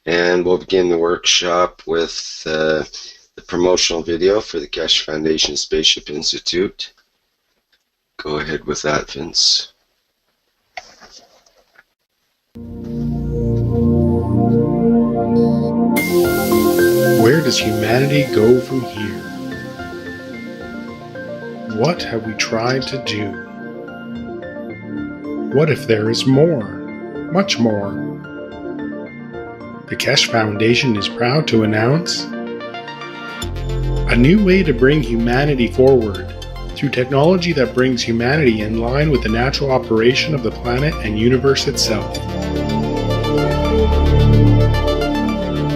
And we'll begin the workshop with the promotional video for the Keshe Foundation Spaceship Institute. Go ahead with that, Vince. Where does humanity go from here? What have we tried to do? What if there is more, much more? The Keshe Foundation is proud to announce a new way to bring humanity forward through technology that brings humanity in line with the natural operation of the planet and universe itself.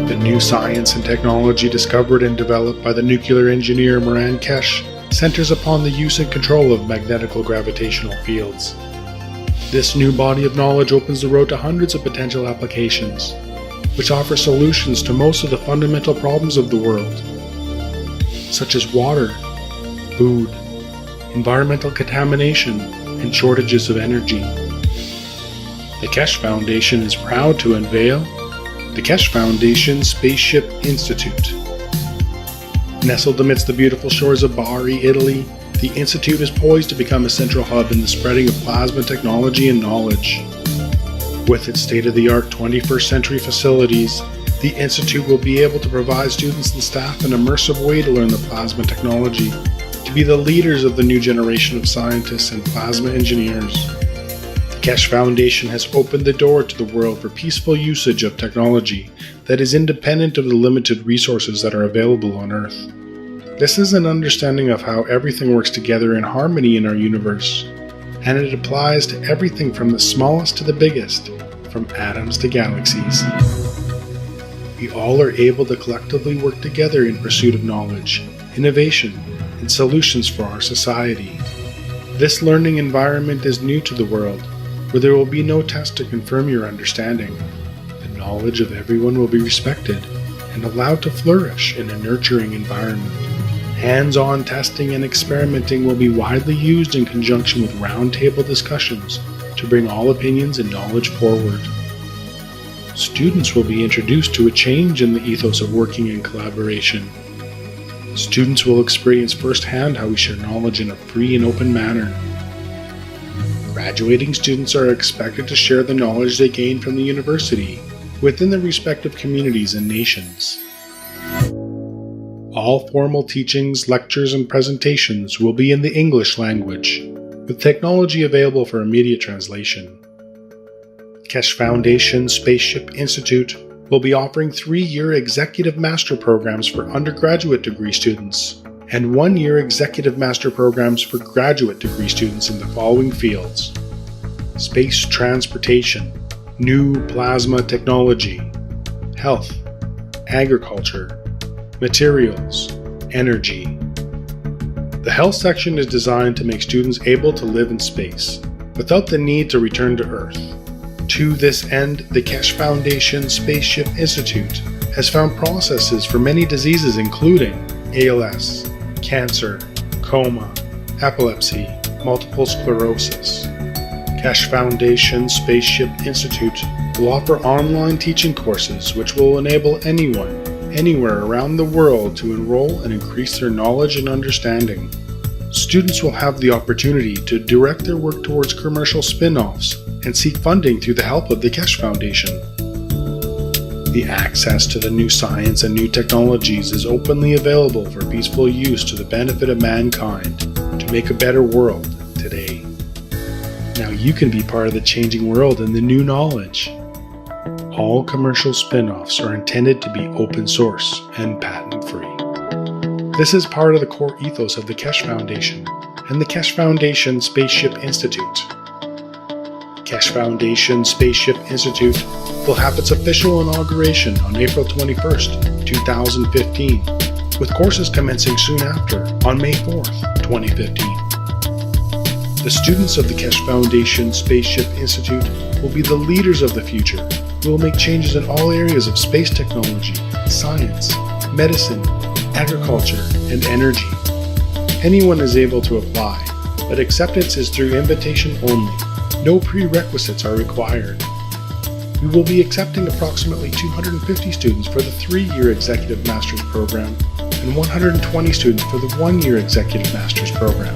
The new science and technology discovered and developed by the nuclear engineer Moran Keshe centers upon the use and control of magnetical gravitational fields. This new body of knowledge opens the road to hundreds of potential applications, which offer solutions to most of the fundamental problems of the world, such as water, food, environmental contamination, and shortages of energy. The Keshe Foundation is proud to unveil the Keshe Foundation Spaceship Institute. Nestled amidst the beautiful shores of Bari, Italy, the Institute is poised to become a central hub in the spreading of plasma technology and knowledge. With its state-of-the-art 21st century facilities, the Institute will be able to provide students and staff an immersive way to learn the plasma technology, to be the leaders of the new generation of scientists and plasma engineers. The Keshe Foundation has opened the door to the world for peaceful usage of technology that is independent of the limited resources that are available on Earth. This is an understanding of how everything works together in harmony in our universe, and it applies to everything from the smallest to the biggest, from atoms to galaxies. We all are able to collectively work together in pursuit of knowledge, innovation, and solutions for our society. This learning environment is new to the world, where there will be no test to confirm your understanding. The knowledge of everyone will be respected and allowed to flourish in a nurturing environment. Hands-on testing and experimenting will be widely used in conjunction with roundtable discussions to bring all opinions and knowledge forward. Students will be introduced to a change in the ethos of working in collaboration. Students will experience firsthand how we share knowledge in a free and open manner. Graduating students are expected to share the knowledge they gain from the university within their respective communities and nations. All formal teachings, lectures, and presentations will be in the English language, with technology available for immediate translation. Keshe Foundation Spaceship Institute will be offering 3-year executive master programs for undergraduate degree students and 1-year executive master programs for graduate degree students in the following fields: space transportation, new plasma technology, health, agriculture, materials, energy. The health section is designed to make students able to live in space without the need to return to Earth. To this end, the Keshe Foundation Spaceship Institute has found processes for many diseases including ALS, cancer, coma, epilepsy, multiple sclerosis. Keshe Foundation Spaceship Institute will offer online teaching courses which will enable anyone, anywhere around the world to enroll and increase their knowledge and understanding. Students will have the opportunity to direct their work towards commercial spin-offs and seek funding through the help of the Keshe Foundation. The access to the new science and new technologies is openly available for peaceful use to the benefit of mankind to make a better world today. Now you can be part of the changing world and the new knowledge. All commercial spin-offs are intended to be open source and patent-free. This is part of the core ethos of the Keshe Foundation and the Keshe Foundation Spaceship Institute. Keshe Foundation Spaceship Institute will have its official inauguration on April 21st, 2015, with courses commencing soon after on May 4th, 2015. The students of the Keshe Foundation Spaceship Institute will be the leaders of the future who will make changes in all areas of space technology, science, medicine, agriculture, and energy. Anyone is able to apply, but acceptance is through invitation only. No prerequisites are required. We will be accepting approximately 250 students for the 3-year Executive Master's Program and 120 students for the 1-year Executive Master's Program.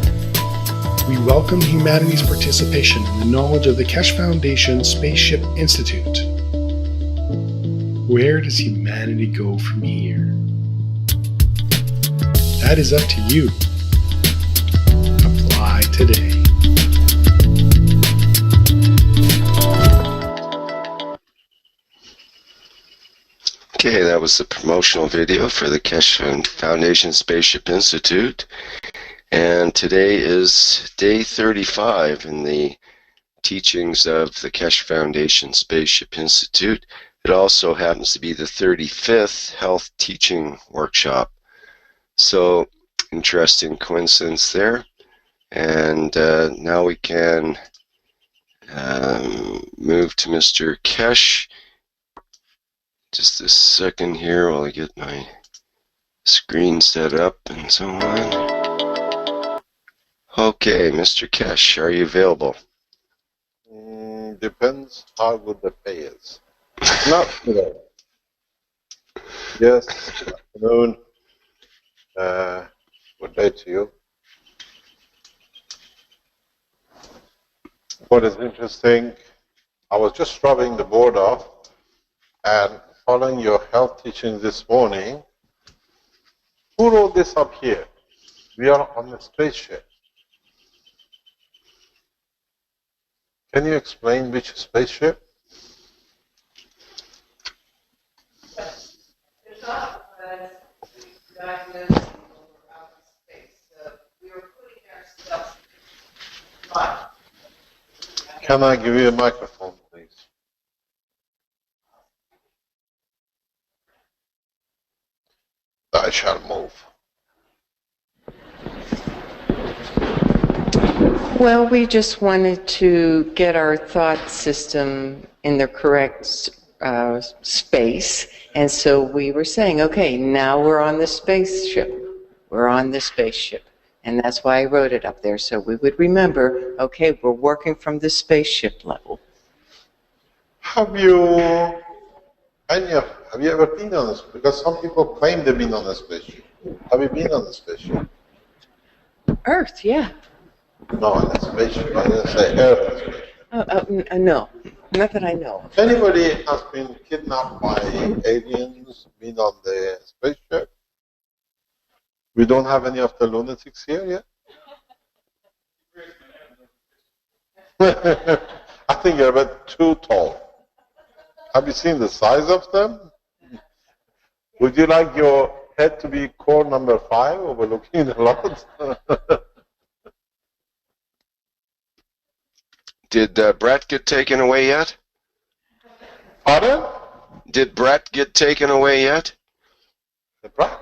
We welcome humanities participation in the knowledge of the Keshe Foundation Spaceship Institute. Where does humanity go from here? That is up to you. Apply today. Okay, that was the promotional video for the Keshe Foundation Spaceship Institute. And today is day 35 in the teachings of the Keshe Foundation Spaceship Institute. It also happens to be the 35th Health Teaching Workshop. So, interesting coincidence there. And now we can move to Mr. Keshe. Just a second here while I get my screen set up and so on. Okay, Mr. Keshe, are you available? Depends how good the pay is. Not today. Yes, good afternoon. Good day to you. What is interesting, I was just rubbing the board off and following your health teaching this morning. Who wrote this up here? We are on a spaceship. Can you explain which spaceship? There's not diagnosis over outer space, so we were putting ourselves right. Can I give you a microphone, please? I shall move. Well, we just wanted to get our thought system in the correct space, and so we were saying, okay, now we're on the spaceship. We're on the spaceship. And that's why I wrote it up there, so we would remember, okay, we're working from the spaceship level. Have you ever been on this? Because some people claim they've been on a spaceship. Have you been on a spaceship? Earth, yeah. No, on a spaceship. I didn't say Earth. No, not that I know of. Anybody has been kidnapped by aliens, been on the spaceship? We don't have any of the lunatics here yet? I think you're a bit too tall. Have you seen the size of them? Would you like your head to be core number 5 overlooking the lot? Did Brett get taken away yet? Pardon? Did Brett get taken away yet? The Brett?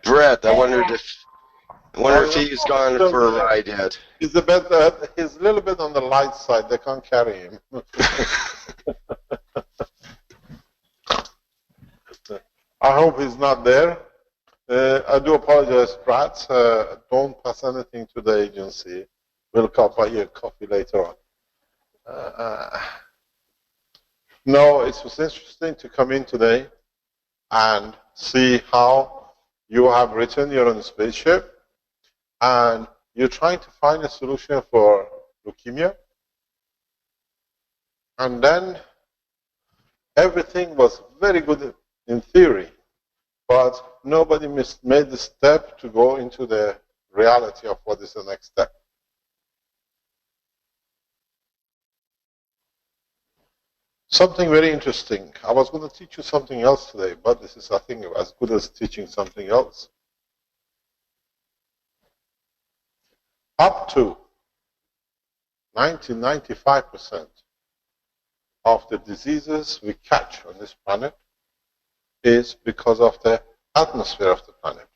Brett, I wonder if he's gone for a ride yet. He's a little bit on the light side. They can't carry him. I hope he's not there. I do apologize, Pratt. Don't pass anything to the agency. We'll buy you a coffee later on. No, it was interesting to come in today and see how you have written your own spaceship and you're trying to find a solution for leukemia. And then everything was very good in theory, but nobody made the step to go into the reality of what is the next step. Something very interesting. I was going to teach you something else today, but this is, I think, as good as teaching something else. Up to 90-95% of the diseases we catch on this planet is because of the atmosphere of the planet.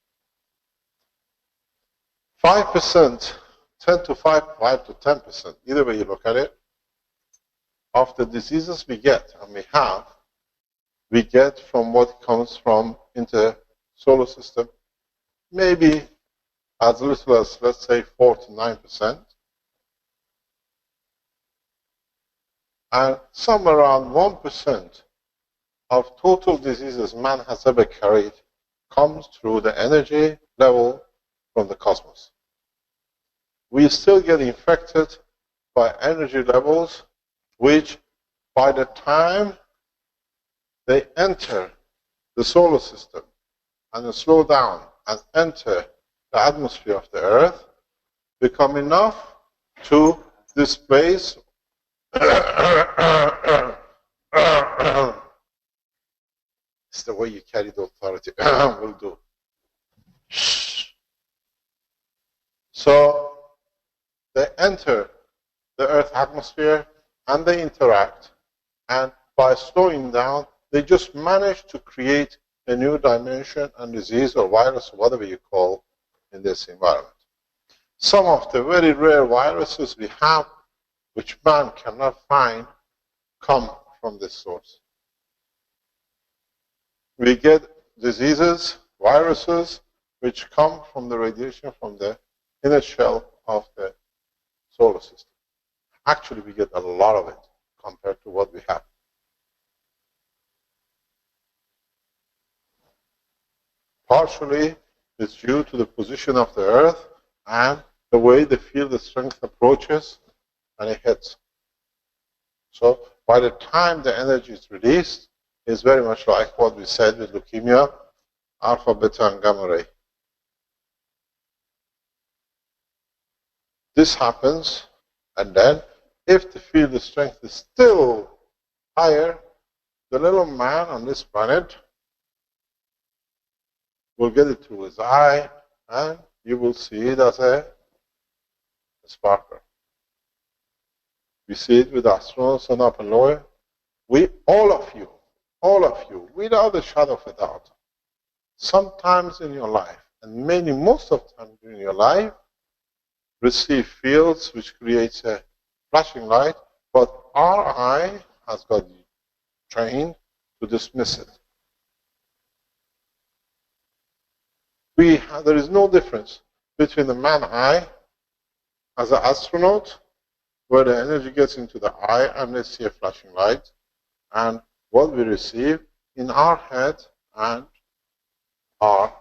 5%, 5 to 10%, either way you look at it, of the diseases we get, and we get from what comes from into solar system, maybe as little as, let's say, 4 to 9%. And somewhere around 1% of total diseases man has ever carried comes through the energy level from the cosmos. We still get infected by energy levels which, by the time they enter the solar system and slow down and enter the atmosphere of the Earth, become enough to displace it's the way you carry the authority. Will do. So they enter the Earth atmosphere and they interact, and by slowing down, they just manage to create a new dimension and disease or virus or whatever you call in this environment. Some of the very rare viruses we have, which man cannot find, come from this source. We get diseases, viruses, which come from the radiation from the inner shell of the solar system. Actually, we get a lot of it compared to what we have. Partially, it's due to the position of the Earth and the way the field strength approaches and it hits. So by the time the energy is released, it's very much like what we said with leukemia, alpha, beta, and gamma ray. This happens, and then if the field strength is still higher, the little man on this planet will get it through his eye, and you will see it as a sparkler. We see it with astronauts on up and lower. We, all of you, without a shadow of a doubt, sometimes in your life, and most of the time during your life, receive fields which creates a flashing light, but our eye has got trained to dismiss it. There is no difference between the man eye as an astronaut, where the energy gets into the eye and they see a flashing light, and what we receive in our head and our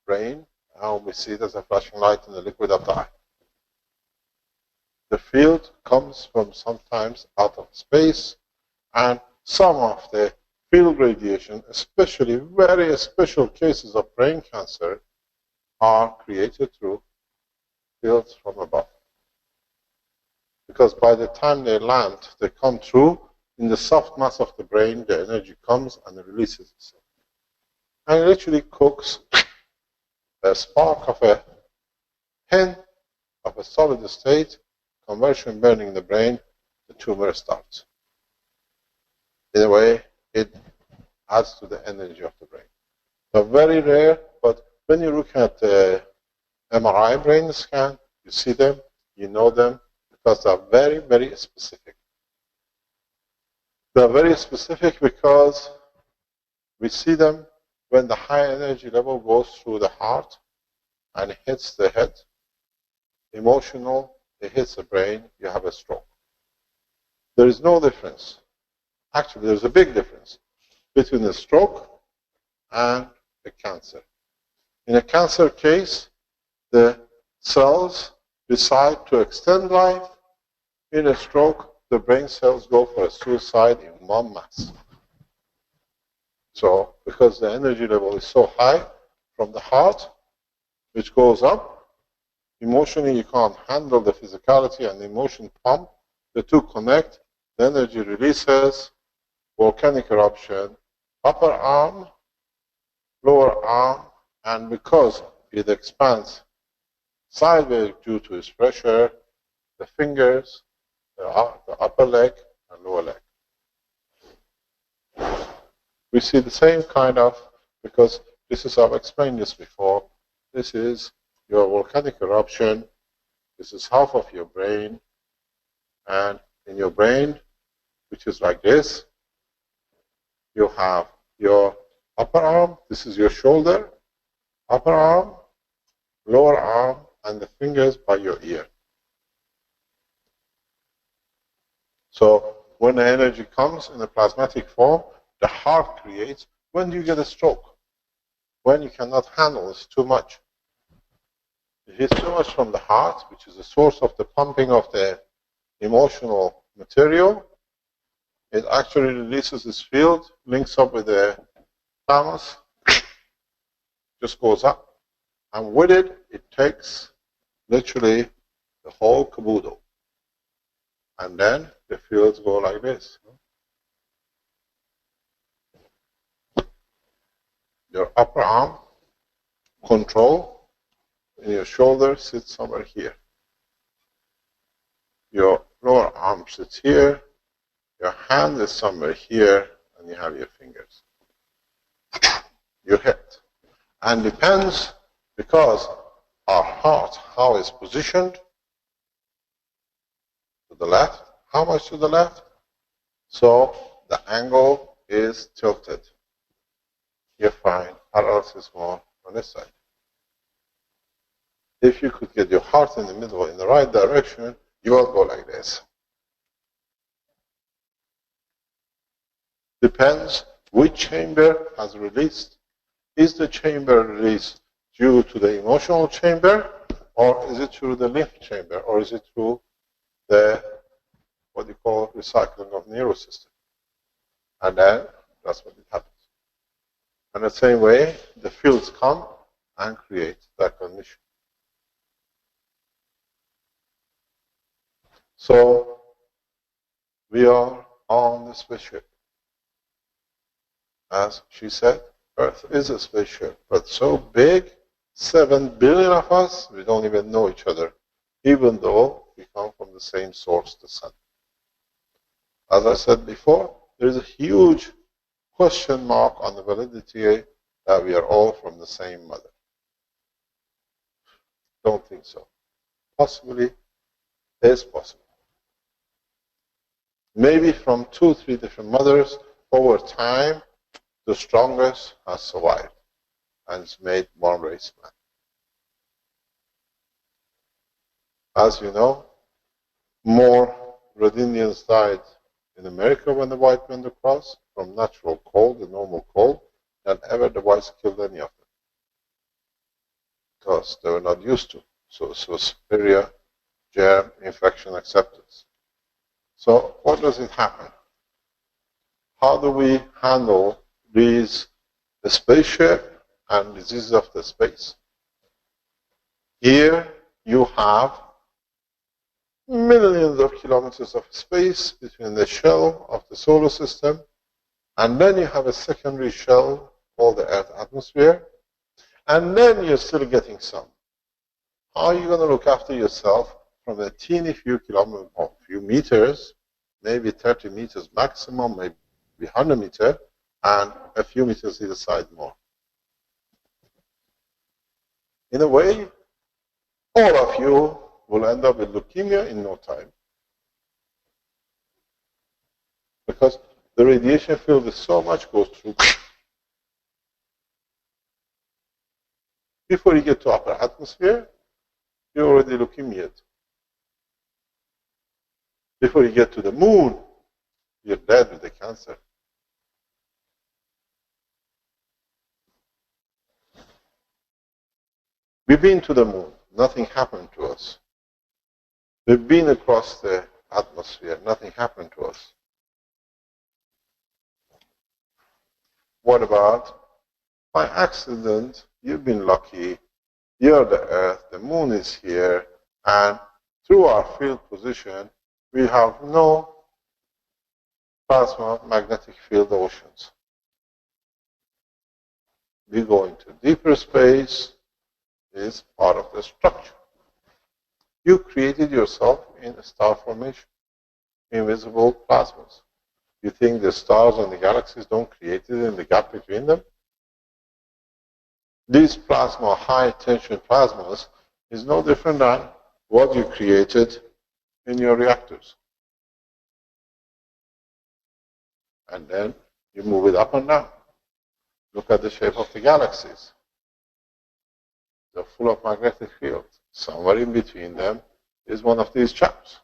brain, and we see it as a flashing light in the liquid of the eye. The field comes from sometimes out of space, and some of the field radiation, especially very special cases of brain cancer, are created through fields from above. Because by the time they land, they come through, in the soft mass of the brain, the energy comes and it releases itself. And it literally cooks a spark of a hen of a solid state, conversion burning the brain, the tumor starts. In a way, it adds to the energy of the brain. So very rare, but when you look at the MRI brain scan, you see them, you know them, because they are very, very specific. They are very specific because we see them when the high energy level goes through the heart and hits the head. Emotional, it hits the brain, you have a stroke. There is no difference. Actually, there's a big difference between a stroke and a cancer. In a cancer case, the cells decide to extend life. In a stroke, the brain cells go for a suicide in one mass. So, because the energy level is so high from the heart, which goes up, emotionally you can't handle the physicality and the emotion pump. The two connect, the energy releases, volcanic eruption, upper arm, lower arm, and because it expands sideways due to its pressure, the fingers, the upper leg and lower leg. We see the same kind of, because this is, I've explained this before, this is your volcanic eruption, this is half of your brain, and in your brain, which is like this, you have your upper arm, this is your shoulder, upper arm, lower arm, and the fingers by your ear. So when the energy comes in a plasmatic form, the heart creates. When do you get a stroke? When you cannot handle, it's too much. It is too much from the heart, which is the source of the pumping of the emotional material. It actually releases this field, links up with the thalamus, just goes up. And with it, it takes literally the whole caboodle. And then the fields go like this. Your upper arm control in your shoulder sits somewhere here. Your lower arm sits here. Your hand is somewhere here, and you have your fingers. Your head. And depends, because our heart, how it's positioned, to the left. How much to the left? So the angle is tilted. You're fine. How else is more on this side? If you could get your heart in the middle, in the right direction, you won't go like this. Depends which chamber has released. Is the chamber released due to the emotional chamber, or is it through the lymph chamber, or is it through the, what you call, recycling of nervous system? And then that's what it happens. And the same way, the fields come and create that condition. So we are on the spaceship. As she said, Earth is a spaceship, but so big, 7 billion of us, we don't even know each other, even though we come from the same source, the sun. As I said before, there is a huge question mark on the validity that we are all from the same mother. Don't think so. Possibly, is possible. Maybe from 2 or 3 different mothers, over time, the strongest has survived and it's made one race man. As you know, more Red Indians died in America when the white went across from natural cold, the normal cold, than ever the whites killed any of them. Because they were not used to. So it was superior germ infection acceptance. So what does it happen? How do we handle these, the spaceship and diseases of the space? Here you have millions of kilometers of space between the shell of the solar system, and then you have a secondary shell called the Earth atmosphere, and then you're still getting some. How are you going to look after yourself from a teeny few kilometers or few meters, maybe 30 meters maximum, maybe 100 meters, and a few meters either side more? In a way, all of you will end up with leukemia in no time. Because the radiation field is so much goes through. Before you get to upper atmosphere, you're already leukemia. Before you get to the moon, you're dead with the cancer. We've been to the moon. Nothing happened to us. We've been across the atmosphere. Nothing happened to us. What about by accident? You've been lucky. You're the Earth. The moon is here. And through our field position, we have no plasma magnetic field oceans. We go into deeper space. Is part of the structure. You created yourself in a star formation, invisible plasmas. You think the stars and the galaxies don't create it in the gap between them? These plasma, high tension plasmas, is no different than what you created in your reactors. And then you move it up and down. Look at the shape of the galaxies. They're full of magnetic fields. Somewhere in between them is one of these chaps.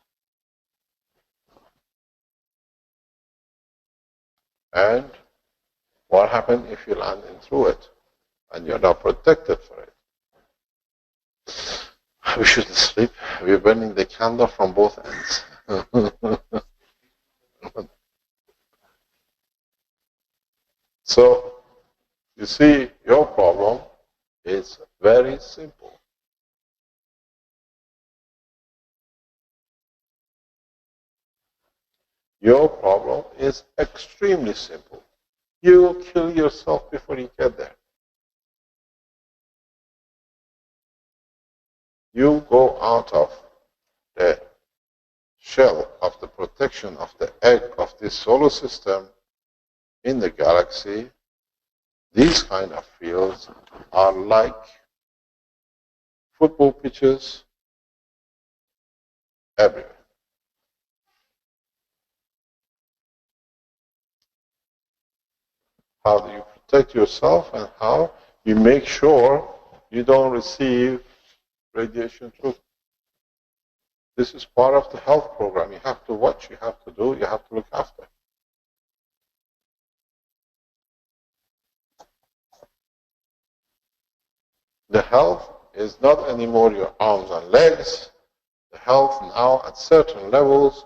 And what happens if you land in through it and you're not protected for it? We shouldn't sleep. We're burning the candle from both ends. So, you see, your problem is very simple. Your problem is extremely simple. You will kill yourself before you get there. You go out of the shell of the protection of the egg of this solar system in the galaxy. These kind of fields are like football pitches everywhere. How do you protect yourself and how you make sure you don't receive radiation through? This is part of the health program. You have to watch, you have to do, you have to look after. The health is not anymore your arms and legs. The health now at certain levels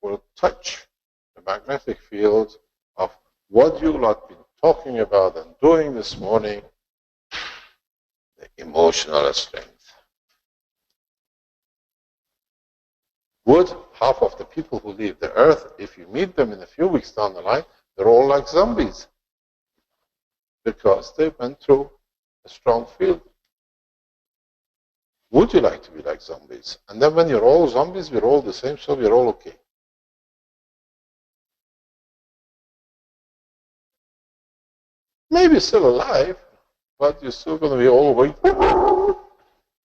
will touch the magnetic field of what you have been talking about and doing this morning, the emotional strength. Would half of the people who leave the earth, if you meet them in a few weeks down the line, they're all like zombies because they went through a strong field. Would you like to be like zombies? And then when you're all zombies, we're all the same, so we're all okay. Maybe still alive, but you're still going to be all going.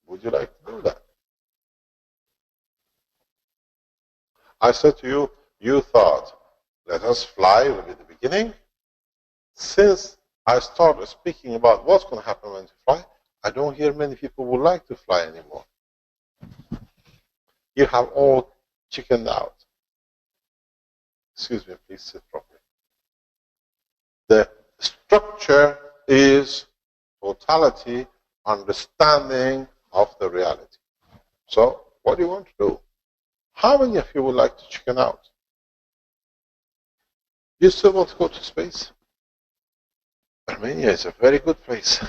Would you like to do that? I said to you, you thought, let us fly will be the beginning. Since I started speaking about what's going to happen when you fly, I don't hear many people would like to fly anymore. You have all chickened out. Excuse me, please sit properly. The structure is totality, understanding of the reality. So, what do you want to do? How many of you would like to chicken out? You still want to go to space? Armenia is a very good place.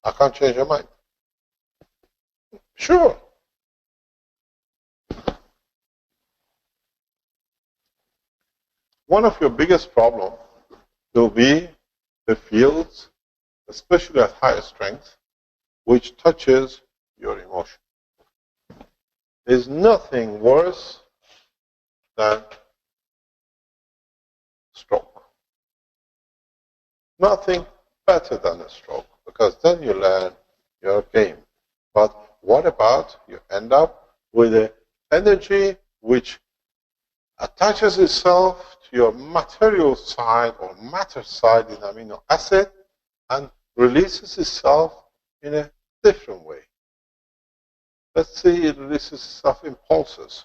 I can't change your mind. Sure. One of your biggest problems will be the fields, especially at higher strength, which touches your emotion. There's nothing worse than stroke. Nothing better than a stroke, because then you learn your game. But what about you end up with an energy which attaches itself to your material side or matter side in amino acid and releases itself in a different way. Let's say it releases itself in pulses.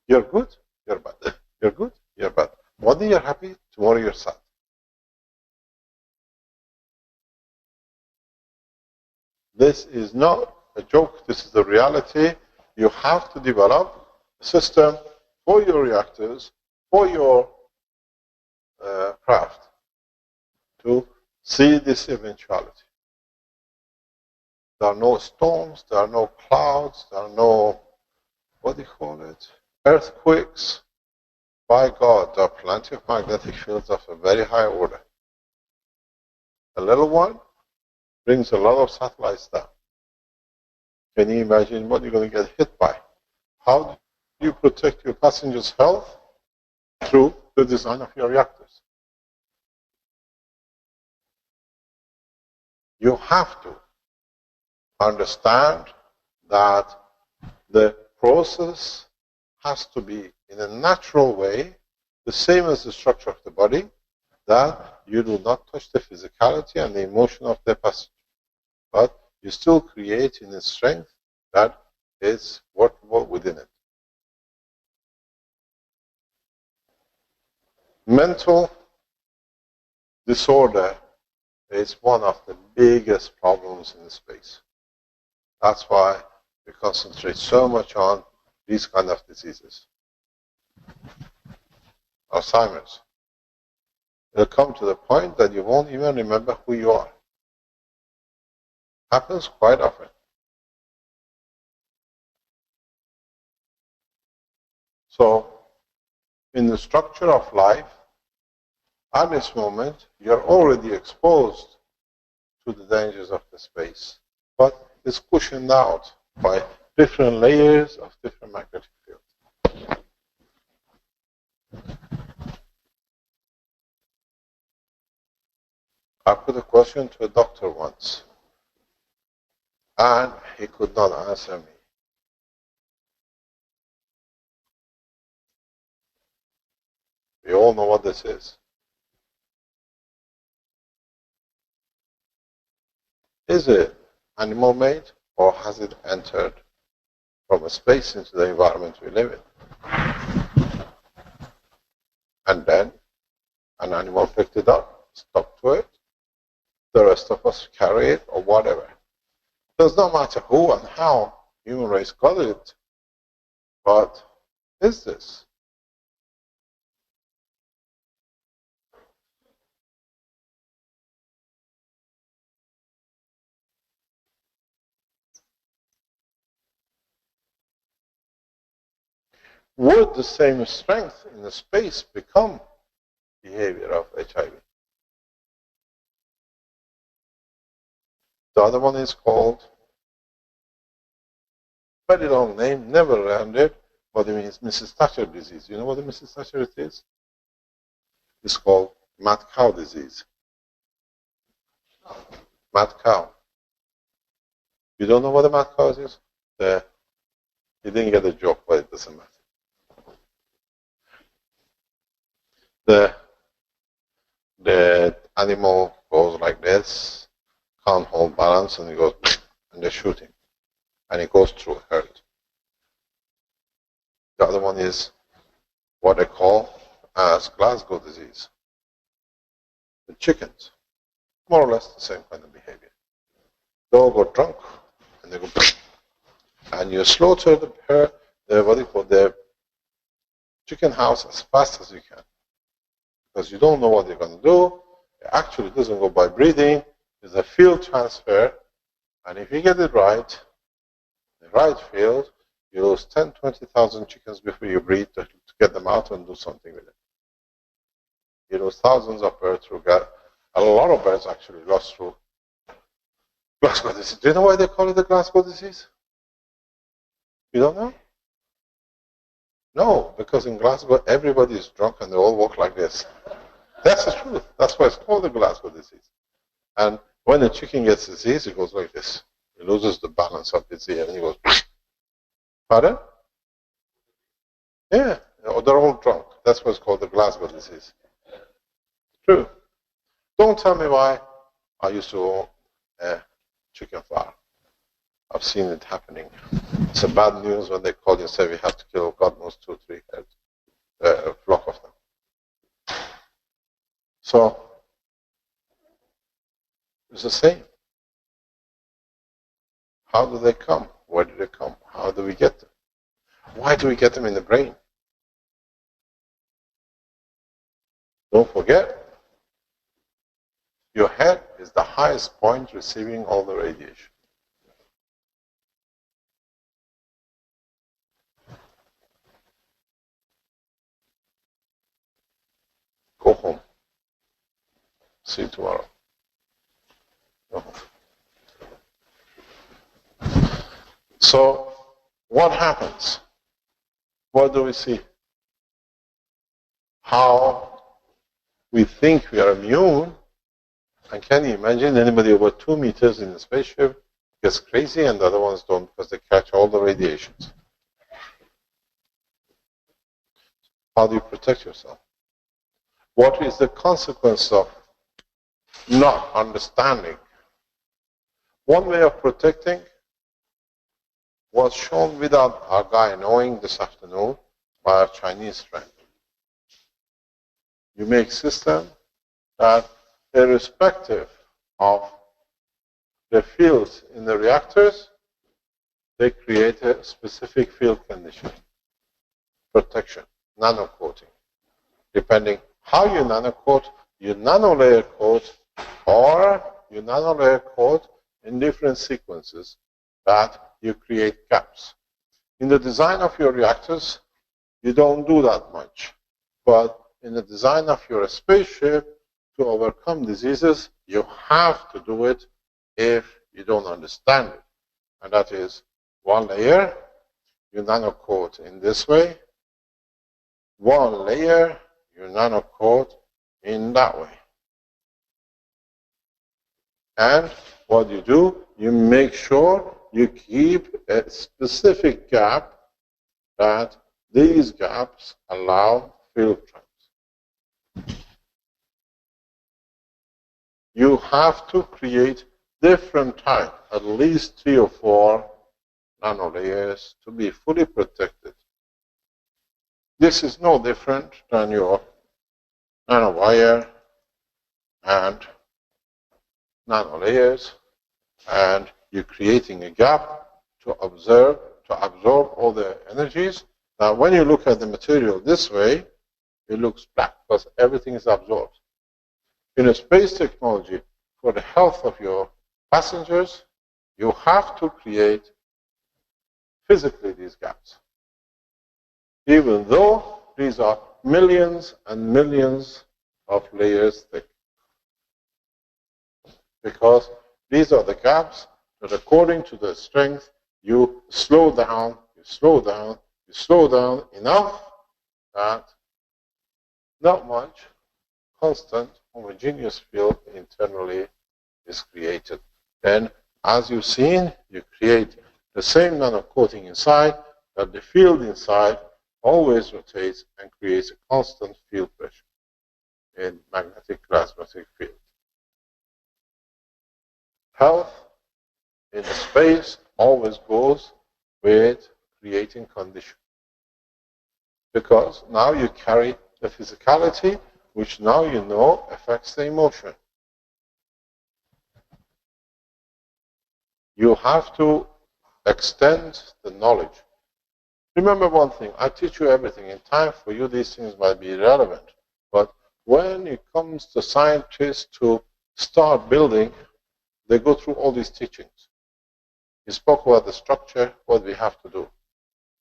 You're good, you're bad. You're good, you're bad. One day you're happy, tomorrow you're sad. This is not a joke, this is the reality. You have to develop a system for your reactors, for your craft, to see this eventuality. There are no storms, there are no clouds, there are no, what do you call it, earthquakes. By God, there are plenty of magnetic fields of a very high order. A little one brings a lot of satellites down. Can you imagine what you're going to get hit by? How do you protect your passengers' health? Through the design of your reactors. You have to understand that the process has to be in a natural way, the same as the structure of the body, that you do not touch the physicality and the emotion of the passenger. But you still create in a strength that is workable within it. Mental disorder is one of the biggest problems in space. That's why we concentrate so much on these kind of diseases. Alzheimer's. It'll come to the point that you won't even remember who you are. Happens quite often. So, in the structure of life, at this moment, you're already exposed to the dangers of the space, but it's cushioned out by different layers of different magnetic fields. I put a question to a doctor once, and he could not answer me. We all know what this is. Is it animal-made, or has it entered from a space into the environment we live in? And then an animal picked it up, stuck to it, the rest of us carry it, or whatever. It does not matter who and how human race got it, but is this? Would the same strength in the space become behavior of HIV? The other one is called, very long name, never learned it, but it means Mrs. Thatcher disease. You know what the Mrs. Thatcher it is? It's called mad cow disease. Mad cow. You don't know what the mad cow is? You didn't get the joke, but it doesn't matter. The animal goes like this, can't hold balance, and he goes, and they shoot him. And it goes through a herd. The other one is what they call as Glasgow disease. The chickens, more or less the same kind of behavior. They all go drunk, and they go, and you slaughter the chicken house as fast as you can. Because you don't know what they're going to do. It actually doesn't go by breeding. It's a field transfer. And if you get it right, the right field, you lose 10, 20,000 chickens before you breed to get them out and do something with it. You lose thousands of birds through a lot of birds actually lost through Glasgow disease. Do you know why they call it the Glasgow disease? You don't know? No, because in Glasgow everybody is drunk and they all walk like this. That's the truth. That's why it's called the Glasgow disease. And when a chicken gets disease, it goes like this. It loses the balance of its ear and it goes, pardon? Yeah, they're all drunk. That's what's called the Glasgow disease. True. Don't tell me why I used to own a chicken farm. I've seen it happening. It's a bad news when they call you and say we have to kill, God knows, 2 or 3 heads, a flock of them. So, it's the same. How do they come? Where do they come? How do we get them? Why do we get them in the brain? Don't forget, your head is the highest point receiving all the radiation. Go home. See you tomorrow. Go home. So, what happens? What do we see? How we think we are immune, and can you imagine anybody over 2 meters in a spaceship gets crazy and the other ones don't because they catch all the radiations? How do you protect yourself? What is the consequence of not understanding? One way of protecting was shown without our guy knowing this afternoon by our Chinese friend. You make systems that, irrespective of the fields in the reactors, they create a specific field condition, protection, nanocoating. Depending how you nanocoat, you nanolayer coat, or you nanolayer coat in different sequences that you create gaps. In the design of your reactors, you don't do that much. But in the design of your spaceship, to overcome diseases, you have to do it if you don't understand it. And that is one layer, you nanocoat in this way. One layer, you nanocoat in that way. And what you do, you make sure you keep a specific gap that these gaps allow filtrants. You have to create different types, at least 3 or 4 nanolayers to be fully protected. This is no different than your nanowire and nanolayers, and you're creating a gap to absorb all the energies. Now, when you look at the material this way, it looks black because everything is absorbed. In a space technology, for the health of your passengers, you have to create physically these gaps, even though these are millions and millions of layers thick. Because these are the gaps that, according to the strength, you slow down, you slow down, you slow down enough that not much constant homogeneous field internally is created. Then, as you've seen, you create the same nanocoating inside, that the field inside always rotates and creates a constant field pressure in magnetic plasmatic field. Health in space always goes with creating condition. Because now you carry the physicality, which now you know affects the emotion. You have to extend the knowledge. Remember one thing, I teach you everything. In time for you, these things might be irrelevant. But when it comes to scientists to start building, they go through all these teachings. We spoke about the structure, what we have to do.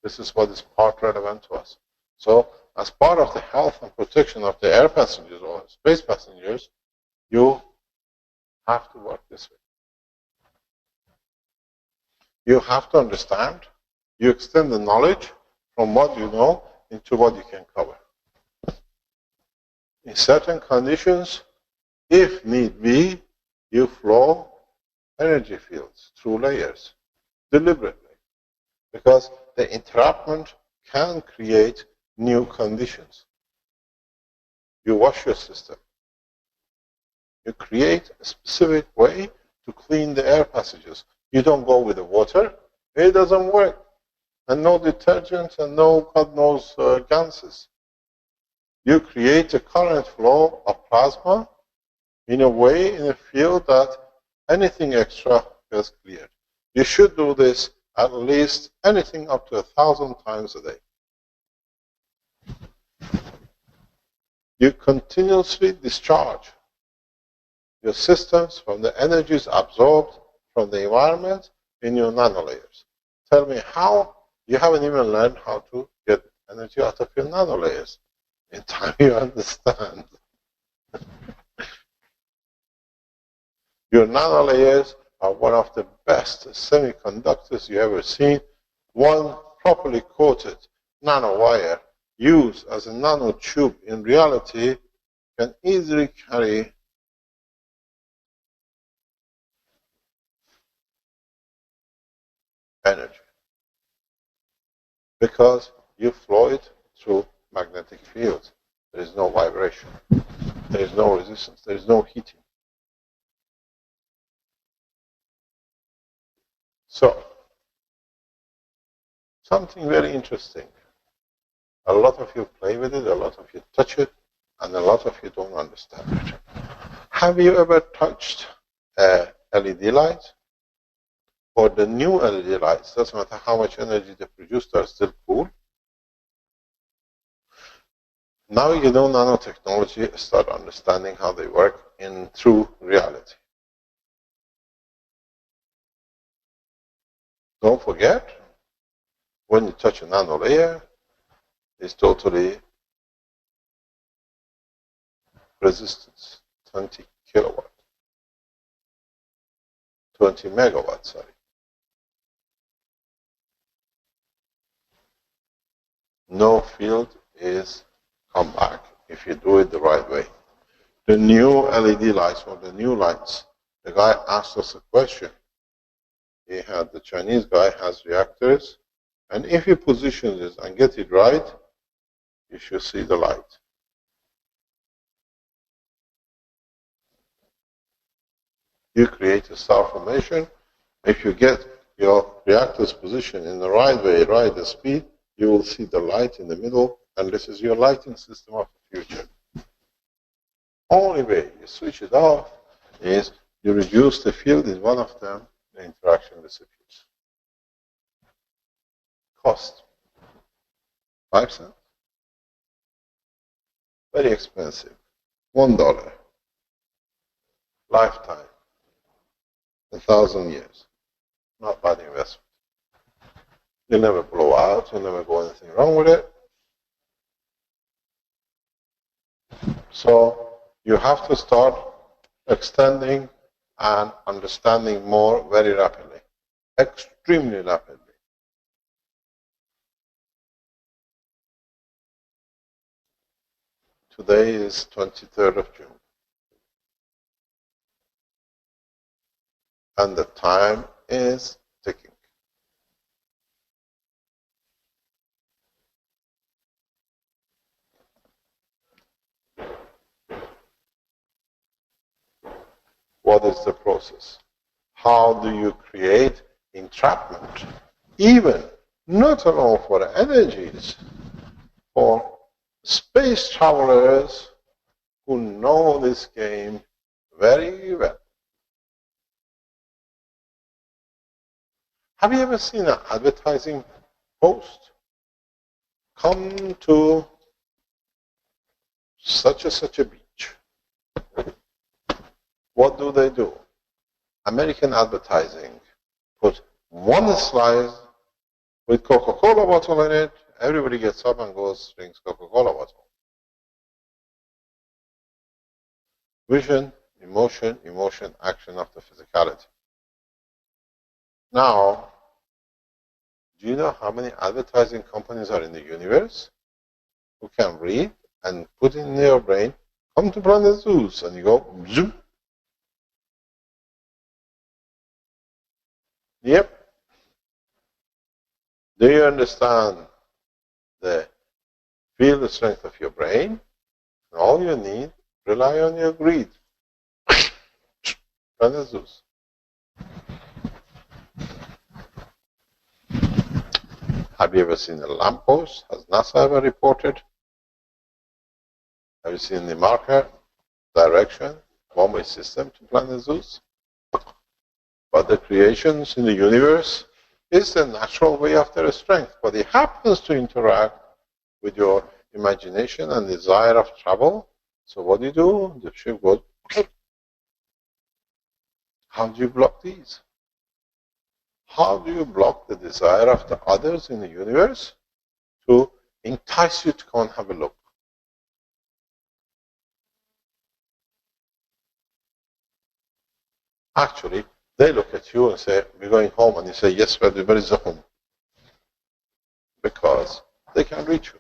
This is what is part relevant to us. So, as part of the health and protection of the air passengers or space passengers, you have to work this way. You have to understand, you extend the knowledge from what you know into what you can cover. In certain conditions, if need be, you flow energy fields through layers deliberately, because the entrapment can create new conditions. You wash your system. You create a specific way to clean the air passages. You don't go with the water. It doesn't work. And no detergent and no, God knows, gases. You create a current flow of plasma in a way, in a field that anything extra is cleared. You should do this at least anything up to 1,000 times a day. You continuously discharge your systems from the energies absorbed from the environment in your nanolayers. Tell me how you haven't even learned how to get energy out of your nanolayers. In time you understand. Your nanolayers are one of the best semiconductors you ever seen. One properly coated nanowire used as a nanotube in reality can easily carry energy because you flow it through magnetic fields. There is no vibration. There is no resistance. There is no heating. So, something very interesting. A lot of you play with it, a lot of you touch it. and a lot of you don't understand it. Have you ever touched a LED light? Or the new LED lights, doesn't matter how much energy they produce, they're still cool. Now you know nanotechnology, start understanding how they work in true reality. Don't forget, when you touch a nano layer, it's totally resistance, 20 kilowatt, 20 megawatt, sorry. No field is come back if you do it the right way. The new LED lights or the new lights, the guy asked us a question. The Chinese guy has reactors, and if you position this and get it right, you should see the light. You create a star formation. If you get your reactor's position in the right way, right the speed, you will see the light in the middle, and this is your lighting system of the future. Only way you switch it off is you reduce the field in one of them, the interaction disappears. Cost 5 cents. Very expensive. $1. Lifetime. 1,000 years. Not bad investment. You'll never blow out, you'll never go anything wrong with it. So you have to start extending and understanding more very rapidly. Extremely rapidly. Today is 23rd of June. And the time is ticking. What is the process? How do you create entrapment? Even not alone for energies, for space travelers who know this game very well. Have you ever seen an advertising post? Come to such a beach. What do? American advertising put one slide with Coca-Cola bottle in it. Everybody gets up and goes, drinks Coca-Cola bottle. Vision, emotion, action of the physicality. Now, do you know how many advertising companies are in the universe who can read and put in your brain, come to Planet Zeus, and you go, zoom. Yep. Do you understand the field strength of your brain? All you need, rely on your greed. Planet Zeus. Have you ever seen a lamppost? Has NASA ever reported? Have you seen the marker, direction, one-way system to Planet Zeus? But the creations in the universe is the natural way of their strength, but it happens to interact with your imagination and desire of travel. So what do? The ship goes. How do you block these? How do you block the desire of the others in the universe to entice you to come and have a look? Actually, they look at you and say, we're going home, and you say, yes, but where is the home? Because they can reach you.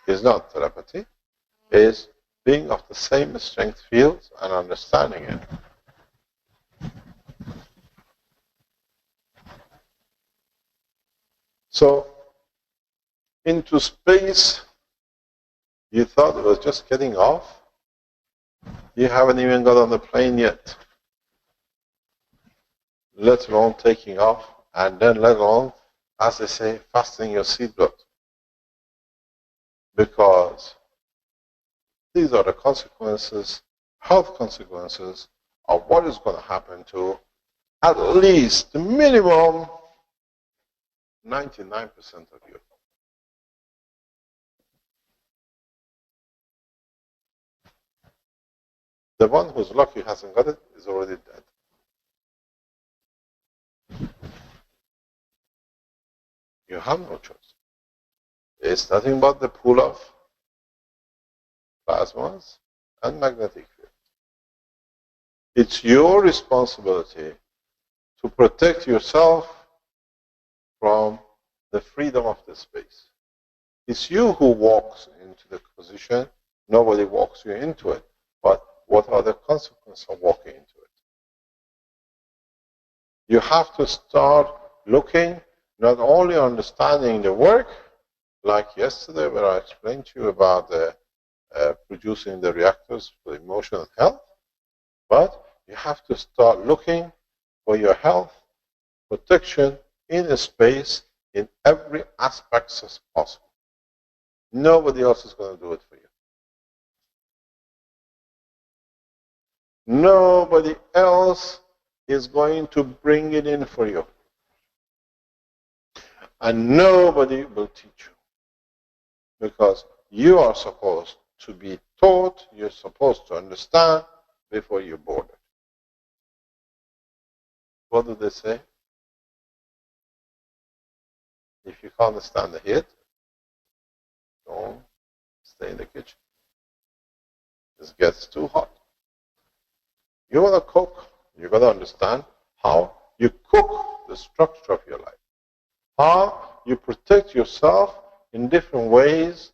It's not telepathy, it's being of the same strength fields and understanding it. So, into space, you thought it was just getting off. You haven't even got on the plane yet, let alone taking off, and then let alone, as they say, fastening your seatbelt. because these are the consequences, health consequences of what is going to happen to at least the minimum 99% of you. The one who's lucky hasn't got it is already dead. You have no choice. It's nothing but the pool of plasmas and magnetic field. It's your responsibility to protect yourself from the freedom of the space. It's you who walks into the position. Nobody walks you into it. But what are the consequences of walking into it? You have to start looking, not only understanding the work, like yesterday where I explained to you about the producing the reactors for emotion and health, but you have to start looking for your health protection in a space in every aspect as possible. Nobody else is going to do it for you. Nobody else is going to bring it in for you. And nobody will teach you. Because you are supposed to be taught, you're supposed to understand before you're boarded. What do they say? If you can't stand the heat, don't stay in the kitchen. This gets too hot. You want to cook, you got to understand how you cook the structure of your life. How you protect yourself in different ways,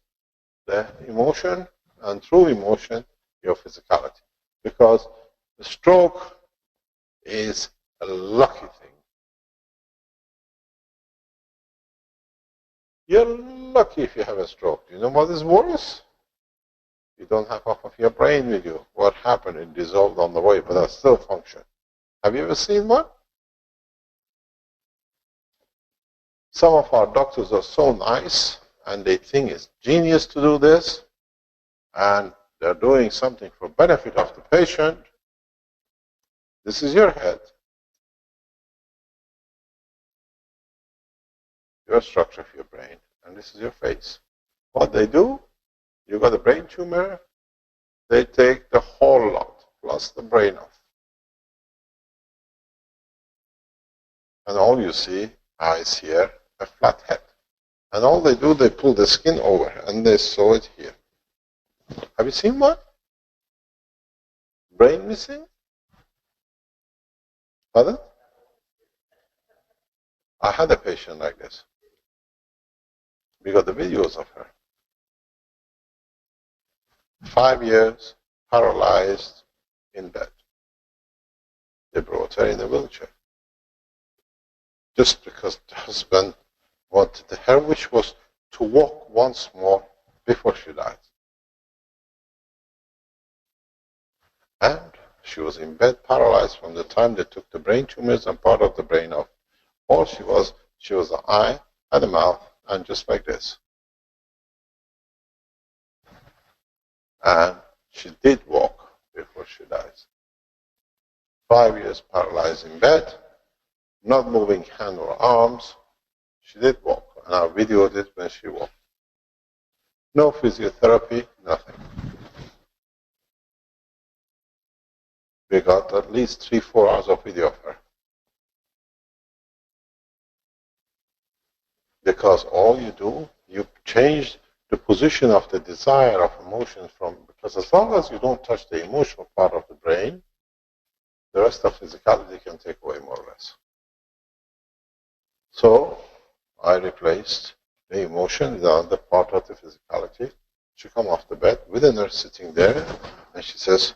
the emotion, and through emotion, your physicality. Because the stroke is a lucky thing. You're lucky if you have a stroke. You know what is worse? You don't have half of your brain with you. What happened? It dissolved on the way, but it still function. Have you ever seen one? Some of our doctors are so nice, and they think it's genius to do this, and they're doing something for benefit of the patient. This is your head, your structure of your brain, and this is your face. What they do, you got a brain tumor, they take the whole lot, plus the brain off. And all you see, eyes here, a flat head. And all they do, they pull the skin over and they sew it here. Have you seen one? Brain missing? Pardon? I had a patient like this. We got the videos of her. 5 years, paralyzed, in bed. They brought her in a wheelchair. Just because the husband wanted her wish was to walk once more before she died. And she was in bed, paralyzed from the time they took the brain tumors and part of the brain off. All she was an eye and a mouth, and just like this. And she did walk before she died. 5 years paralyzed in bed, not moving hand or arms. She did walk, and I videoed it when she walked. No physiotherapy, nothing. We got at least 3-4 hours of video of her. Because all you do, you change the position of the desire of emotions from, because as long as you don't touch the emotional part of the brain, the rest of physicality can take away more or less. So I replaced the emotion with another part of the physicality. She come off the bed with a nurse sitting there, and she says,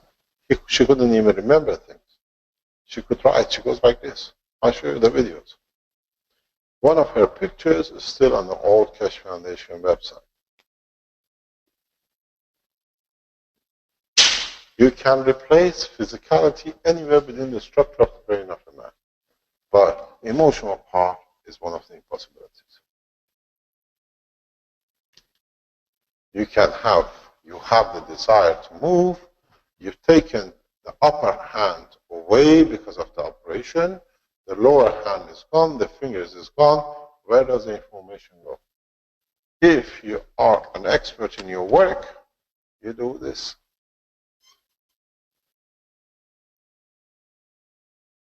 she couldn't even remember things. She could write. She goes like this. I'll show you the videos. One of her pictures is still on the old Keshe Foundation website. You can replace physicality anywhere within the structure of the brain of the man. But emotional part is one of the impossibilities. you have the desire to move, you've taken the upper hand away because of the operation, the lower hand is gone, the fingers is gone, where does the information go? If you are an expert in your work, you do this.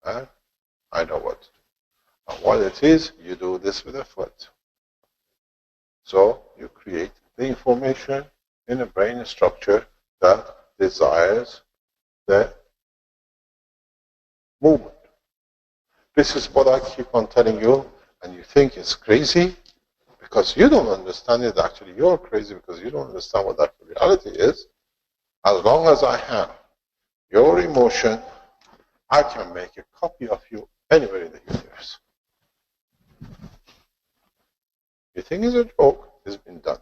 And I know what to do. And what it is, you do this with a foot. So you create the information in a brain structure that desires the movement. This is what I keep on telling you, and you think it's crazy because you don't understand it. Actually, you're crazy because you don't understand what that reality is. As long as I have your emotion, I can make a copy of you anywhere in the universe. You think it's a joke? It's been done.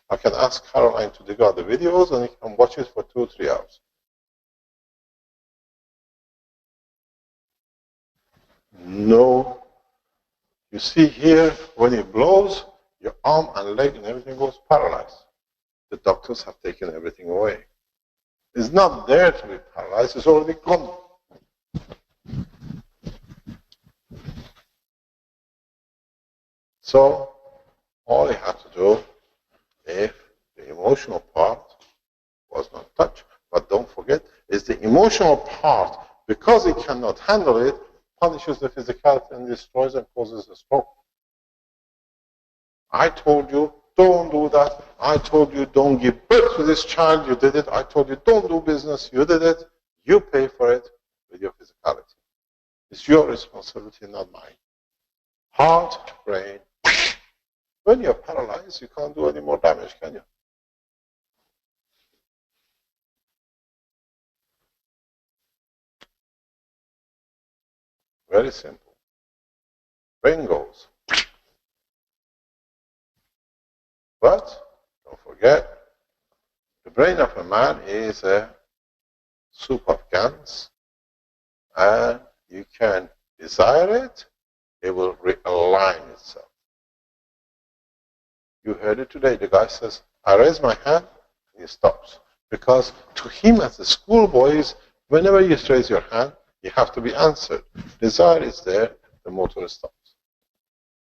I can ask Caroline to dig out the videos and you can watch it for 2 or 3 hours. No. You see here, when it blows, your arm and leg and everything goes paralyzed. The doctors have taken everything away. It's not there to be paralyzed, it's already gone. So, all you have to do, if the emotional part was not touched, but don't forget, is the emotional part, because it cannot handle it, punishes the physicality and destroys and causes a stroke. I told you, don't do that. I told you, don't give birth to this child. You did it. I told you, don't do business. You did it. You pay for it with your physicality. It's your responsibility, not mine. Heart, brain. When you're paralyzed, you can't do any more damage, can you? Very simple. Brain goes. But don't forget, the brain of a man is a soup of guns, and you can desire it, it will realign itself. You heard it today. The guy says, I raise my hand, and he stops. Because to him, as a schoolboy, whenever you raise your hand, you have to be answered. Desire is there, the motor stops.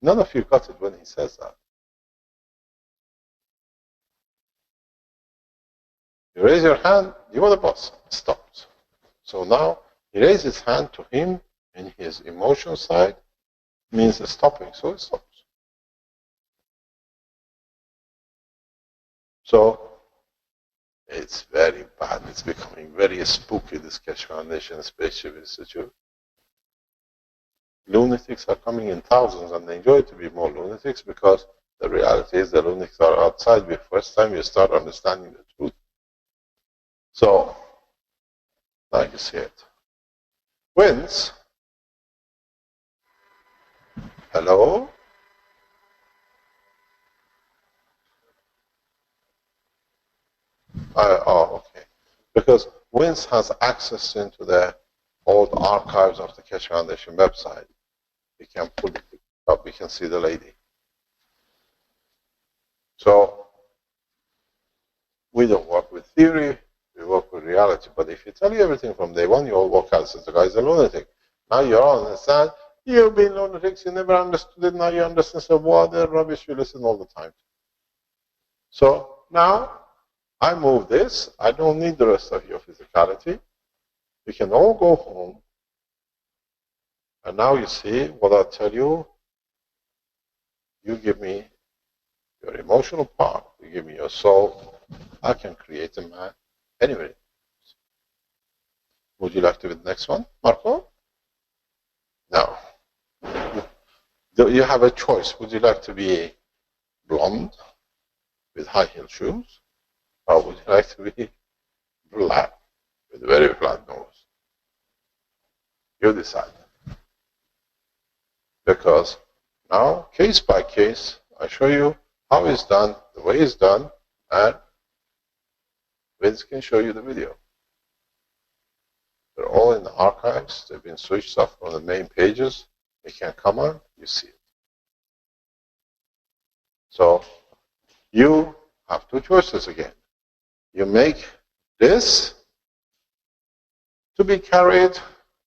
None of you got it when he says that. You raise your hand, you are the boss. It stops. So now, he raises his hand to him in his emotion side, means stopping, so it stops. So, it's very bad. It's becoming very spooky, this Keshe Foundation Spaceship Institute. Lunatics are coming in thousands, and they enjoy to be more lunatics because the reality is the lunatics are outside the first time you start understanding the truth. So, like you see it. Winds. Hello? Oh, okay. Because Winds has access into the old archives of the Keshe Foundation website. We can pull it up, we can see the lady. So, we don't work with theory, we work with reality. But if you tell you everything from day one, you all walk out and say, the guy's a lunatic. Now you all understand, you've been lunatics, you never understood it, now you understand. So what the rubbish you listen all the time. So now, I move this, I don't need the rest of your physicality. We can all go home. And now you see what I tell you. You give me your emotional part, you give me your soul. I can create a man anyway. Would you like to do the next one, Marco? No. You have a choice. Would you like to be blonde with high heel shoes? Or would you like to be black with a very flat nose? You decide. Because now, case by case, I show you how it's done, the way it's done, and Vince can show you the video. They're all in the archives. They've been switched off from the main pages. They can come on, you see it. So, you have two choices again. You make this to be carried,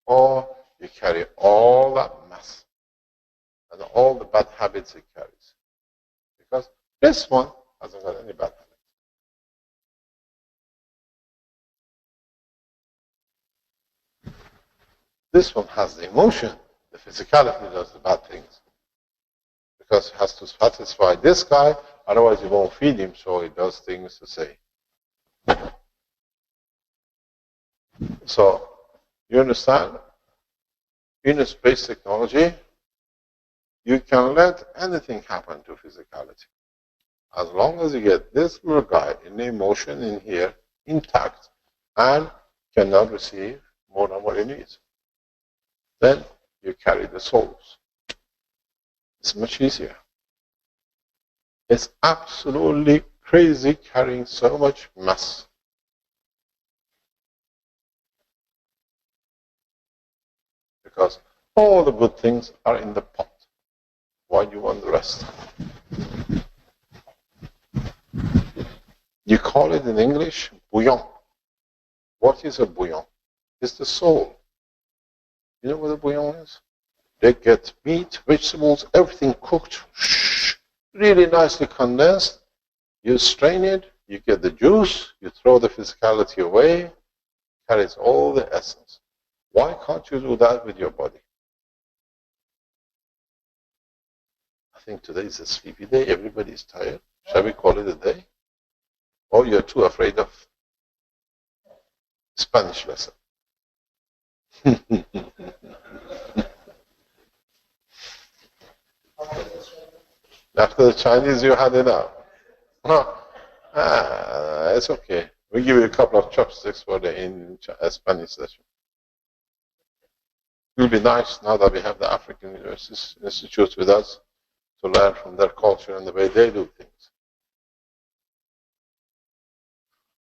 or you carry all that mess and all the bad habits it carries. Because this one hasn't got any bad habits. This one has the emotion. The physicality does the bad things. Because it has to satisfy this guy, otherwise you won't feed him, so it does things to say. So, you understand? In a space technology, you can let anything happen to physicality. As long as you get this little guy in the emotion in here intact and cannot receive more than what he needs. Then you carry the souls. It's much easier. It's absolutely crazy carrying so much mass. Because all the good things are in the pot. Why do you want the rest? You call it in English bouillon. What is a bouillon? It's the soul. You know what a bouillon is? They get meat, vegetables, everything cooked, really nicely condensed. You strain it, you get the juice, you throw the physicality away, carries all the essence. Why can't you do that with your body? I think today is a sleepy day. Everybody is tired. Shall we call it a day? Or you're too afraid of Spanish lesson? After the Chinese, you had enough. It's okay. We give you a couple of chopsticks for the Spanish session. It will be nice now that we have the African institutes with us to learn from their culture and the way they do things.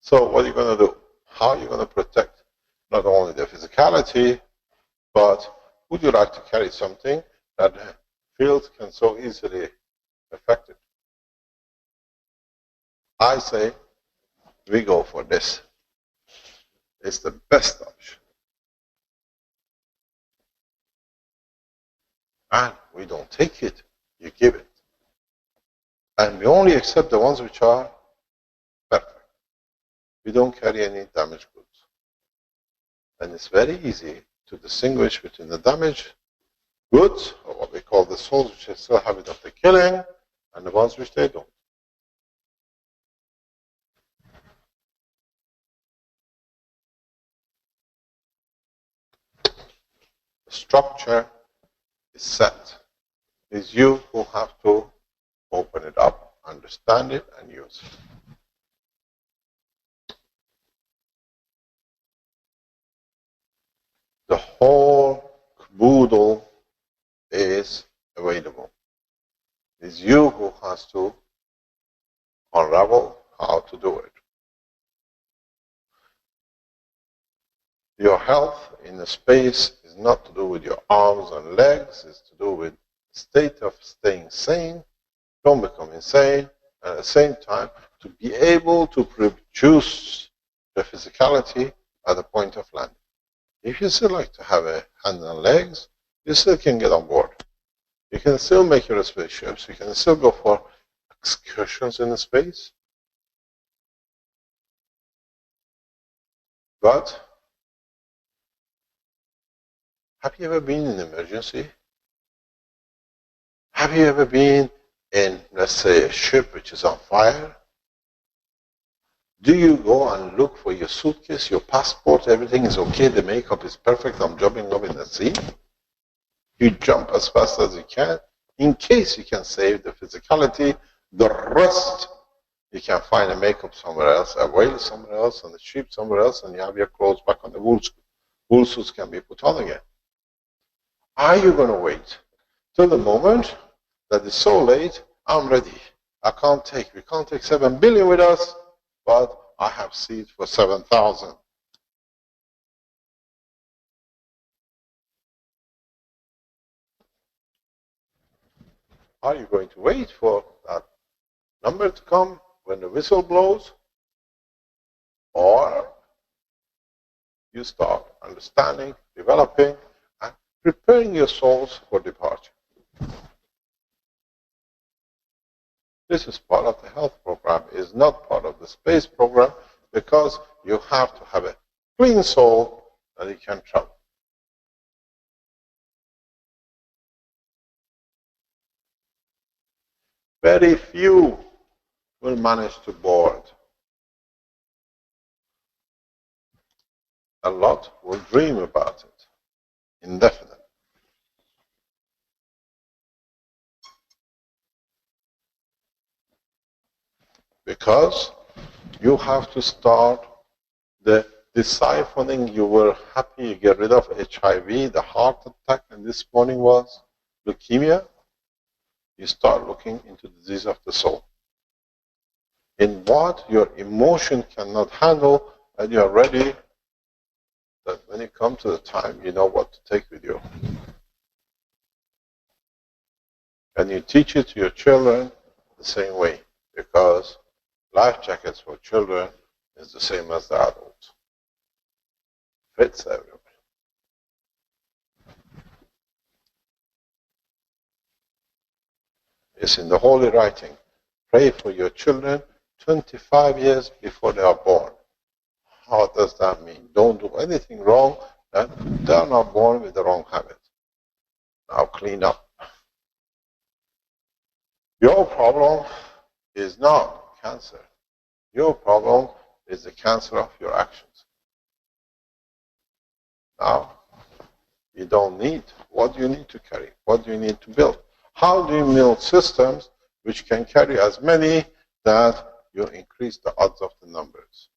So what are you going to do? How are you going to protect not only the physicality, but would you like to carry something that the field can so easily affect it? I say we go for this. It's the best option. And we don't take it, you give it. And we only accept the ones which are perfect. We don't carry any damaged goods. And it's very easy to distinguish between the damaged goods, or what we call the souls, which still have it after killing, and the ones which they don't. The structure is set. It's you who have to open it up, understand it, and use it. The whole caboodle is available. It's you who has to unravel how to do it. Your health in the space is not to do with your arms and legs, it's to do with the state of staying sane, don't become insane, and at the same time to be able to produce the physicality at the point of landing. If you still like to have a hand and legs, you still can get on board. You can still make your spaceships, you can still go for excursions in the space. But have you ever been in an emergency? Have you ever been in, let's say, a ship which is on fire? Do you go and look for your suitcase, your passport, everything is okay, the makeup is perfect, I'm jumping up in the sea? You jump as fast as you can, in case you can save the physicality. The rest, you can find a makeup somewhere else, a whale somewhere else, on the ship somewhere else, and you have your clothes back on the wool suit. Wool suits can be put on again. Are you going to wait till the moment that it's so late, I'm ready. We can't take 7 billion with us, but I have seats for 7,000. Are you going to wait for that number to come, when the whistle blows, or you start understanding, developing, and preparing your souls for departure. This is part of the health program. It is not part of the space program because you have to have a clean soul that you can travel. Very few will manage to board. A lot will dream about it indefinitely. Because you have to start the deciphering. You were happy you get rid of HIV, the heart attack, and this morning was leukemia. You start looking into the disease of the soul. In what your emotion cannot handle, and you are ready that when you come to the time, you know what to take with you. And you teach it to your children the same way, because life jackets for children is the same as the adults. Fits everybody. It's in the Holy Writing. Pray for your children 25 years before they are born. How does that mean? Don't do anything wrong, and they are not born with the wrong habit. Now clean up. Your problem is not cancer. Your problem is the cancer of your actions. Now, you don't need. What do you need to carry? What do you need to build? How do you build systems which can carry as many that you increase the odds of the numbers?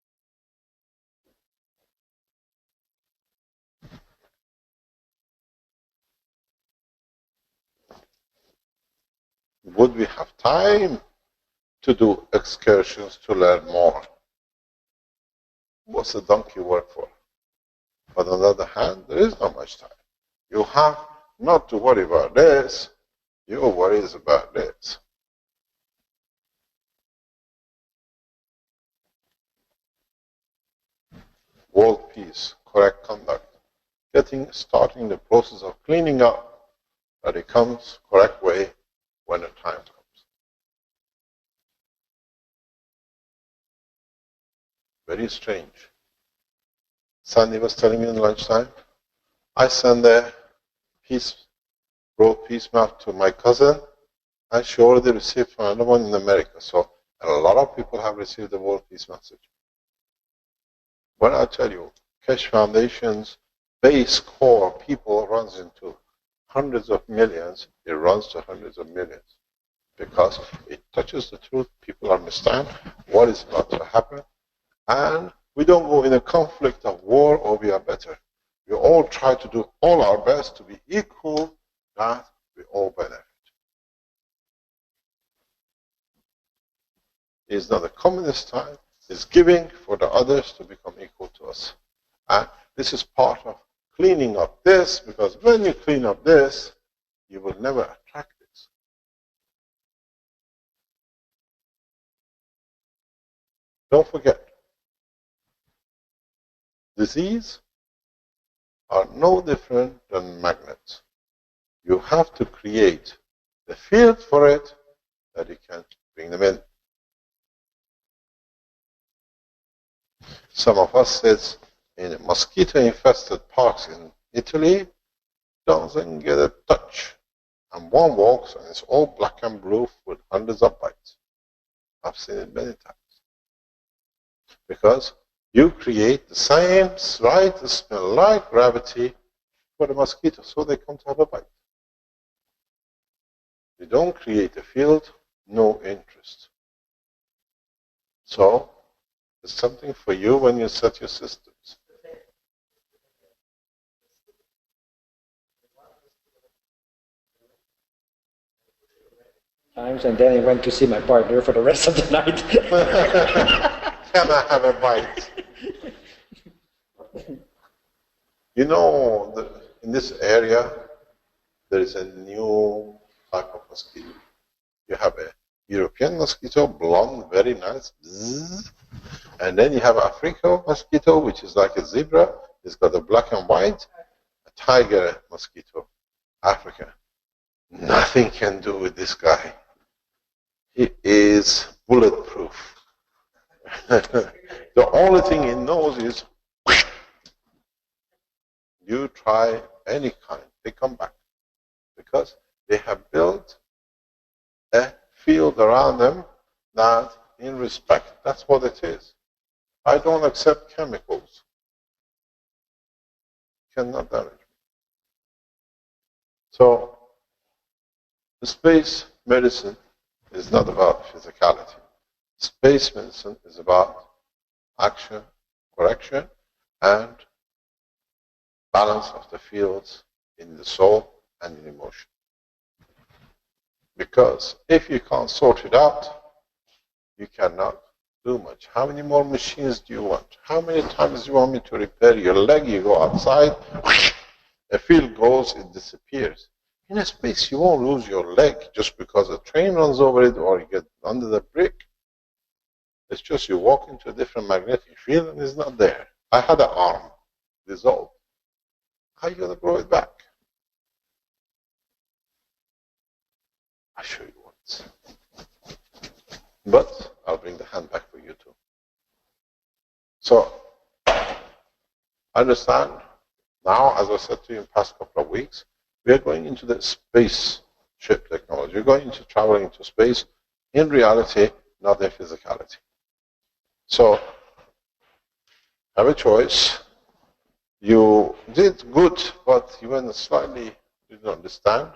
Would we have time to do excursions to learn more? What's the donkey work for? But on the other hand, there is not much time. You have not to worry about this. Your worry is about this. World peace, correct conduct. Starting the process of cleaning up that it comes correct way when the time comes. Very strange. Sandy was telling me in lunchtime, I sent a world peace map to my cousin, and she already received from another one in America. So a lot of people have received the world peace message. When I tell you, Keshe Foundation's base core people runs into hundreds of millions, it runs to hundreds of millions. Because it touches the truth, people understand what is about to happen, and we don't go in a conflict of war or we are better. We all try to do all our best to be equal, that we all benefit. It's not a communist time, it's giving for the others to become equal to us. And this is part of cleaning up this, because when you clean up this, you will never attract this. Don't forget, disease are no different than magnets. You have to create the field for it that you can bring them in. Some of us sit in mosquito-infested parks in Italy, doesn't get a touch. And one walks and it's all black and blue with hundreds of bites. I've seen it many times. Because you create the same right smell like gravity for the mosquitoes, so they come to have a bite. You don't create a field, no interest. So, it's something for you when you set your systems. And then I went to see my partner for the rest of the night. Can I have a bite? You know, in this area, there is a new type of mosquito. European mosquito, blonde, very nice. Bzzz. And then you have African mosquito, which is like a zebra. It's got a black and white. A tiger mosquito, Africa. Nothing can do with this guy. He is bulletproof. The only thing he knows is you try any kind, they come back. Because they have built a field around them that in respect. That's what it is. I don't accept chemicals. Cannot damage me. So, the space medicine is not about physicality. Space medicine is about action, correction, and balance of the fields in the soul and in emotion. Because if you can't sort it out, you cannot do much. How many more machines do you want? How many times do you want me to repair your leg? You go outside, the field goes, it disappears. In a space, you won't lose your leg just because a train runs over it or you get under the brick. It's just you walk into a different magnetic field and it's not there. I had an arm dissolved. How are you going to grow it back? I'll show you once. But I'll bring the hand back for you too. So, understand, now, as I said to you in the past couple of weeks, we are going into the spaceship technology. We're going into traveling into space, in reality, not in physicality. So, have a choice. You did good, but you went slightly, didn't understand.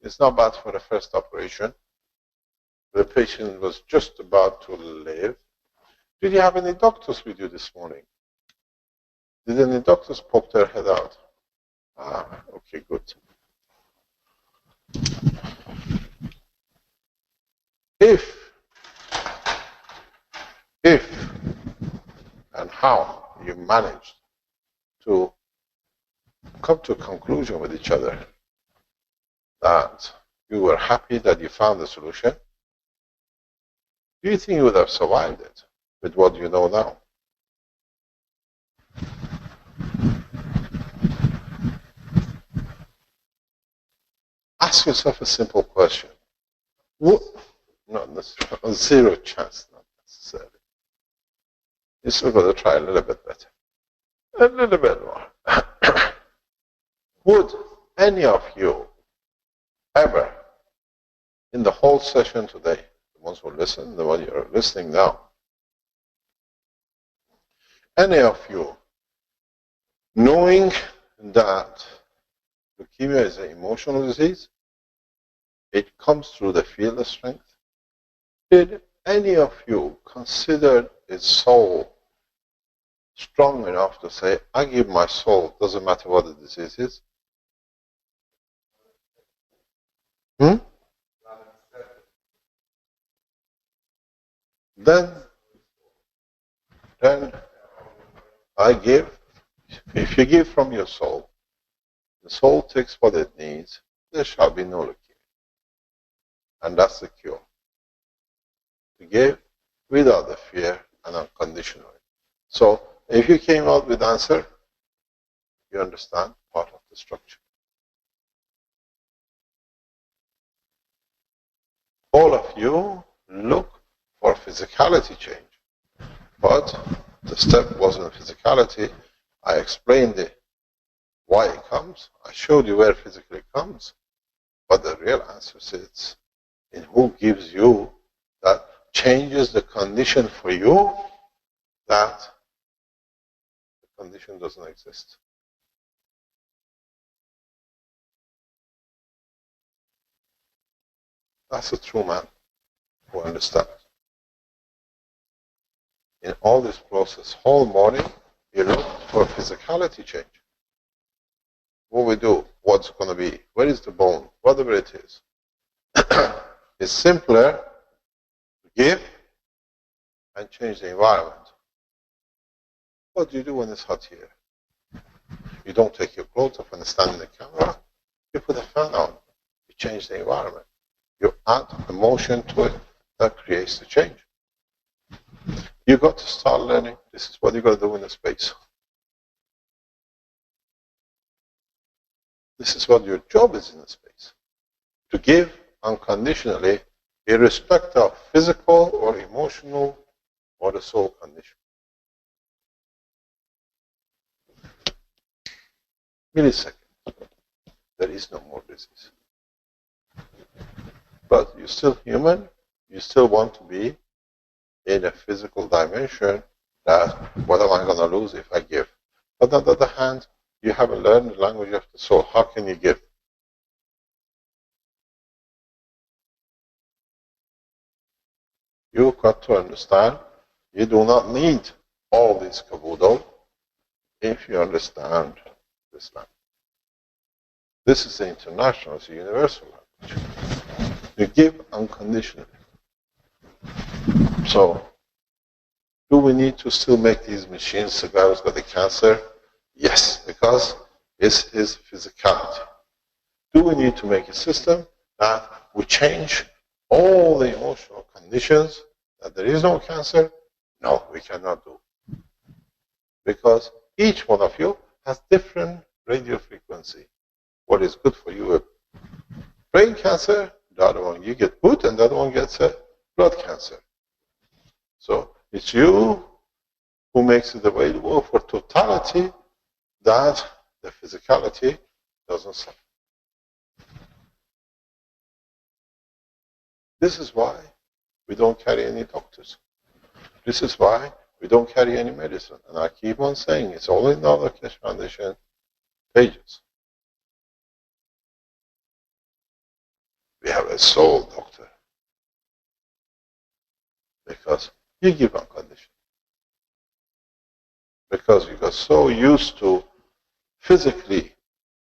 It's not bad for the first operation. The patient was just about to live. Did you have any doctors with you this morning? Did any doctors poke their head out? Ah, okay, good. If and how you managed to come to a conclusion with each other that you were happy that you found the solution, do you think you would have survived it with what you know now? Ask yourself a simple question. What? Not necessarily. Zero chance, not necessarily. You're still going to try a little bit better. A little bit more. Would any of you ever, in the whole session today, the ones who listen, the one you're listening now, any of you, knowing that leukemia is an emotional disease, it comes through the field of strength, did any of you consider its soul strong enough to say, I give my soul, doesn't matter what the disease is? Then I give. If you give from your soul, the soul takes what it needs, there shall be no leukemia. And that's the cure. To give without the fear and unconditionally. So, if you came out with answer, you understand part of the structure. All of you look for physicality change. But the step wasn't physicality. I explained it, why it comes. I showed you where physically it comes. But the real answer sits in who gives you that changes the condition for you that the condition doesn't exist. That's a true man who understands. In all this process, whole morning, you look for physicality change. What we do, what's going to be, where is the bone, whatever it is. It's simpler to give and change the environment. What do you do when it's hot here? You don't take your clothes off and stand in the camera. You put a fan on. You change the environment. You add emotion to it. that creates the change. You got to start learning. This is what you got to do in the space. This is what your job is in the space. To give unconditionally, irrespective of physical or emotional or the soul condition. Millisecond. There is no more disease. But you're still human. You still want to be in a physical dimension that what am I going to lose if I give? But on the other hand, you haven't learned the language of the soul. How can you give? You've got to understand you do not need all this caboodle if you understand this language. This is the international, it's a universal language. You give unconditionally. So, do we need to still make these machines the guy who's got the cancer? Yes, because it's his physicality. Do we need to make a system that we change all the emotional conditions that there is no cancer? No, we cannot do. Because each one of you has different radio frequency. What is good for you with brain cancer, the other one you get good, and the other one gets a blood cancer. So it's you who makes it available for totality that the physicality doesn't suffer. This is why we don't carry any doctors. This is why we don't carry any medicine. And I keep on saying it's all in the other Keshe Foundation pages. We have a soul doctor. Because you give unconditional. Because you got so used to physically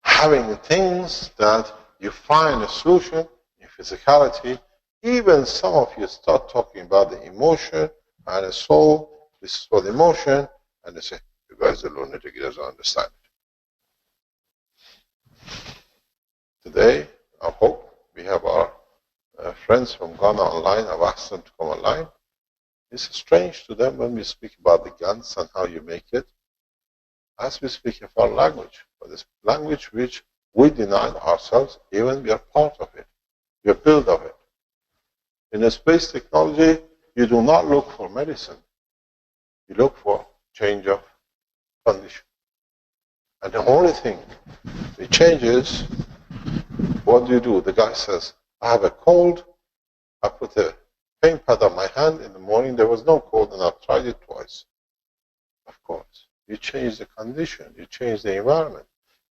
having things that you find a solution in physicality. Even some of you start talking about the emotion and the soul. This is for the emotion. And they say, you guys are lunatic, you don't understand it. Today, I hope we have our friends from Ghana online. I've asked them to come online. It's strange to them when we speak about the guns and how you make it, as we speak of our language. But this language which we deny ourselves, even we are part of it. We are built of it. In a space technology, you do not look for medicine. You look for change of condition. And the only thing it changes, what do? The guy says, I have a cold. I put a pain pad on my hand. In the morning, there was no cold, and I've tried it twice. Of course. You change the condition. You change the environment.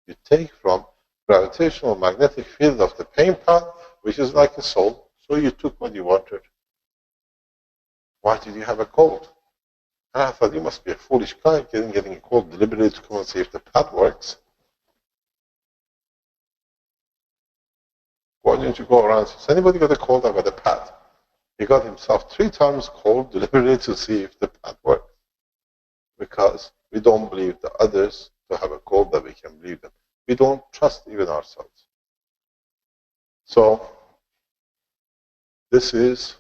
You take from gravitational magnetic field of the pain pad, which is like a soul, so you took what you wanted. Why did you have a cold? And I thought, you must be a foolish guy getting a cold deliberately to come and see if the pad works. Why didn't you go around and say, has anybody got a cold? I got a pad. He got himself 3 times cold deliberately to see if the pad works. Because we don't believe the others to have a cold that we can believe them. We don't trust even ourselves. So, this is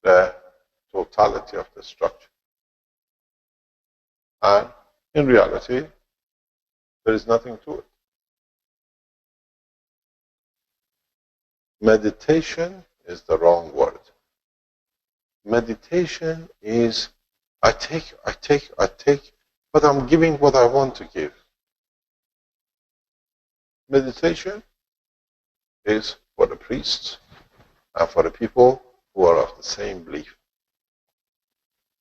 the totality of the structure. And in reality, there is nothing to it. Meditation is the wrong word. Meditation is, I take, but I'm giving what I want to give. Meditation is for the priests and for the people who are of the same belief.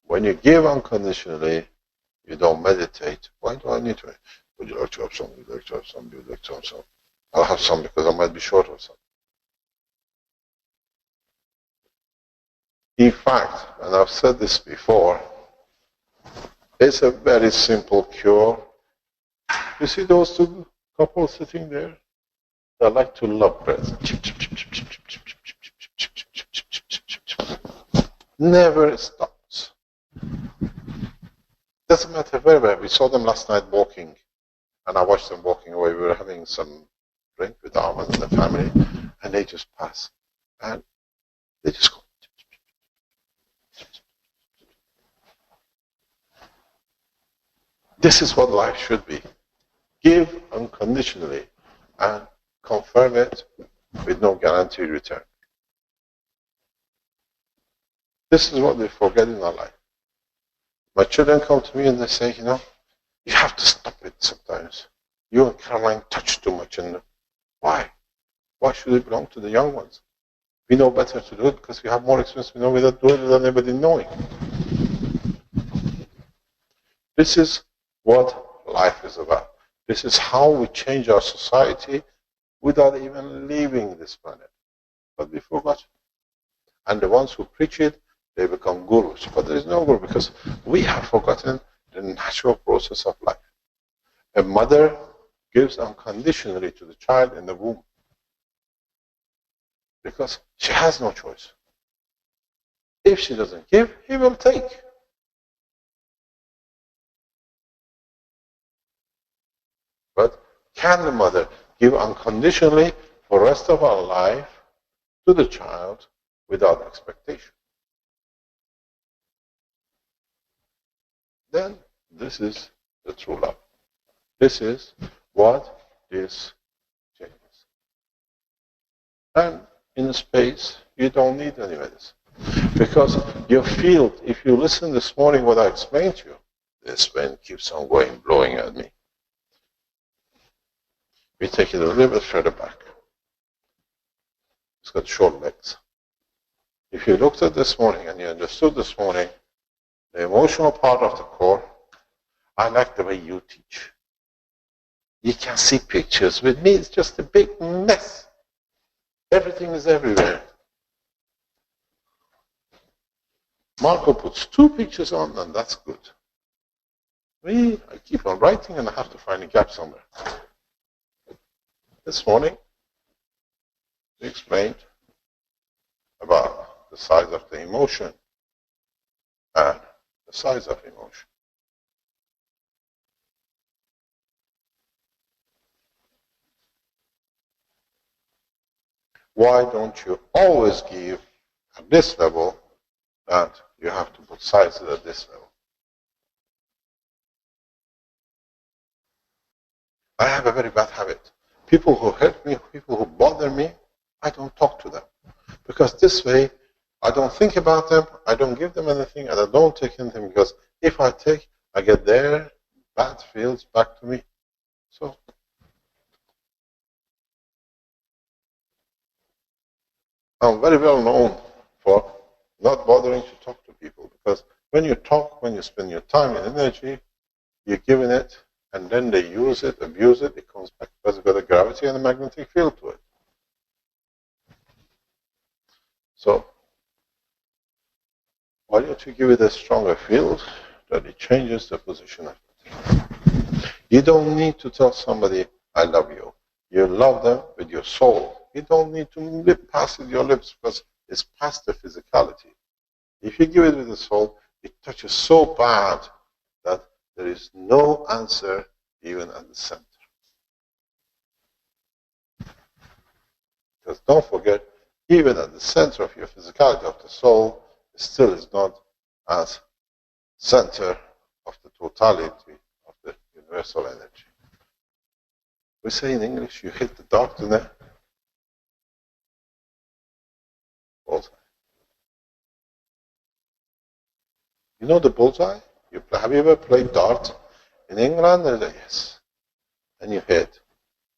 When you give unconditionally, you don't meditate. Why do I need to? Would you like to have some? Would you like to have some? Would you like to have some? I'll have some because I might be short of some. In fact, and I've said this before, it's a very simple cure. You see those 2 couples sitting there? They like to love bread. Never stops. Doesn't matter where. We saw them last night walking, and I watched them walking away. We were having some drink with Armand and the family, and they just pass. And they just go. This is what life should be. Give unconditionally and confirm it with no guaranteed return. This is what we forget in our life. My children come to me and they say, you have to stop it sometimes. You and Caroline touch too much. And why? Why should it belong to the young ones? We know better to do it because we have more experience. We know without doing it without anybody knowing. This is what life is about. This is how we change our society without even leaving this planet. But we forgot. And the ones who preach it, they become gurus. But there is no guru because we have forgotten the natural process of life. A mother gives unconditionally to the child in the womb because she has no choice. If she doesn't give, he will take. But can the mother give unconditionally for the rest of her life to the child without expectation? Then this is the true love. This is what this changes. And in space, you don't need any medicine. Because your field, if you listen this morning what I explained to you, this wind keeps on going, blowing at me. We take it a little bit further back. It's got short legs. If you looked at this morning and you understood this morning the emotional part of the core, I like the way you teach. You can see pictures. With me, it's just a big mess. Everything is everywhere. Marco puts 2 pictures on, and that's good. I keep on writing, and I have to find a gap somewhere. This morning, we explained about the size of the emotion and the size of emotion. Why don't you always give at this level that you have to put sizes at this level? I have a very bad habit. People who hurt me, people who bother me, I don't talk to them. Because this way, I don't think about them, I don't give them anything, and I don't take anything, because if I take, I get their bad feels back to me. So, I'm very well known for not bothering to talk to people, because when you talk, when you spend your time and energy, you're giving it, and then they use it, abuse it, it comes back because it's got a gravity and a magnetic field to it. So, why don't you give it a stronger field that it changes the position of it? You don't need to tell somebody, I love you. You love them with your soul. You don't need to lip pass with your lips because it's past the physicality. If you give it with the soul, it touches so bad that there is no answer even at the center. Because don't forget, even at the center of your physicality of the soul, it still is not as center of the totality of the universal energy. We say in English, you hit the dart in there. Bullseye. You know the bullseye? Have you ever played dart in England? Yes. And you hit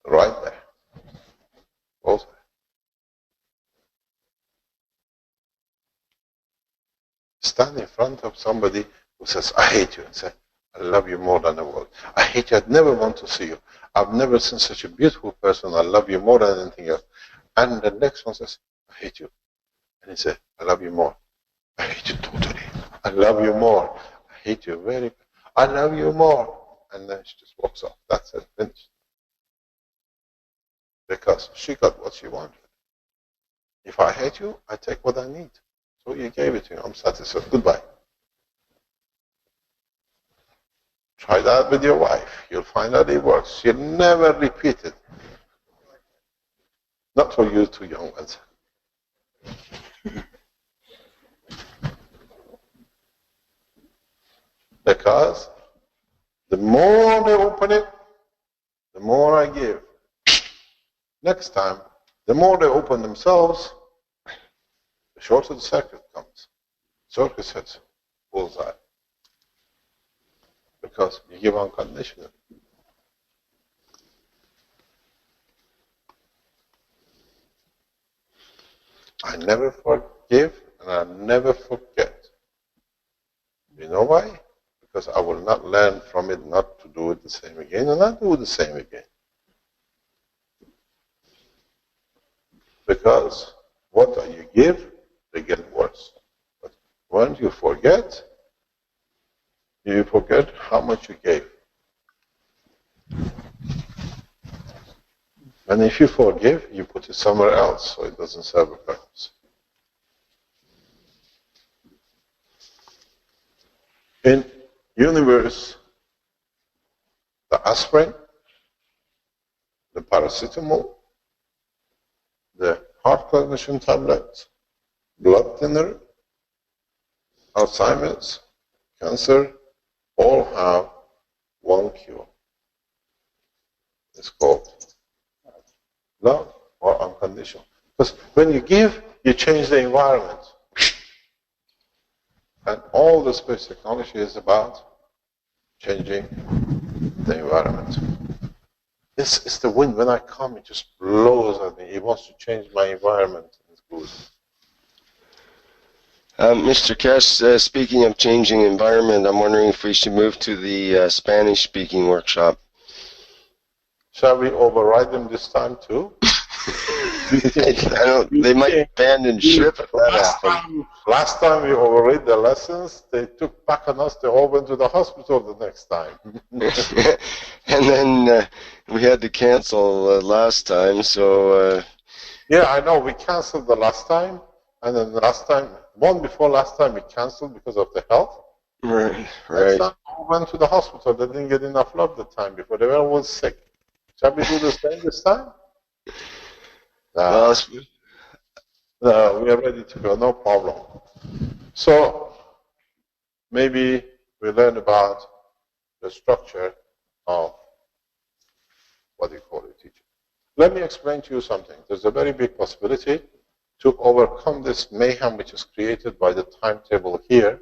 right there. Bullseye. Stand in front of somebody who says, I hate you, and say, I love you more than the world. I hate you, I'd never want to see you. I've never seen such a beautiful person, I love you more than anything else. And the next one says, I hate you. And he says, I love you more. I hate you totally. I love you more. I hate you very, I love you more. And then she just walks off. That's it, finished. Because she got what she wanted. If I hate you, I take what I need. So you gave it to me. I'm satisfied. Goodbye. Try that with your wife. You'll find out it works. You'll never repeat it. Not for you two young ones. Because The more they open it, the more I give. Next time, the more they open themselves, the shorter the circuit comes. Circuit hits bullseye. Because you give unconditionally. I never forgive and I never forget. You know why? Because I will not learn from it not to do it the same again and not do the same again. Because what you give, they get worse. But when you forget how much you gave. And if you forgive, you put it somewhere else so it doesn't serve a purpose. In universe, the aspirin, the paracetamol, the heart cognition tablet, blood thinner, Alzheimer's, cancer, all have one cure. It's called love or unconditional. Because when you give, you change the environment. And all the space technology is about changing the environment. This is the wind. When I come, it just blows at me. It wants to change my environment. It's good. Mr. Kesh, speaking of changing environment, I'm wondering if we should move to the Spanish-speaking workshop. Shall we override them this time too? They might abandon ship if that happens. Last time we overread the lessons, they took back on us. They all went to the hospital the next time. And then we had to cancel last time, so... Yeah, I know. We canceled the last time, and then the last time, one before last time, we canceled because of the health. Right. Next time, we went to the hospital. They didn't get enough love the time before. They were all sick. Shall we do the same this time? No, we are ready to go, no problem. So, maybe we learn about the structure of what you call it, teaching. Let me explain to you something. There's a very big possibility to overcome this mayhem which is created by the timetable here.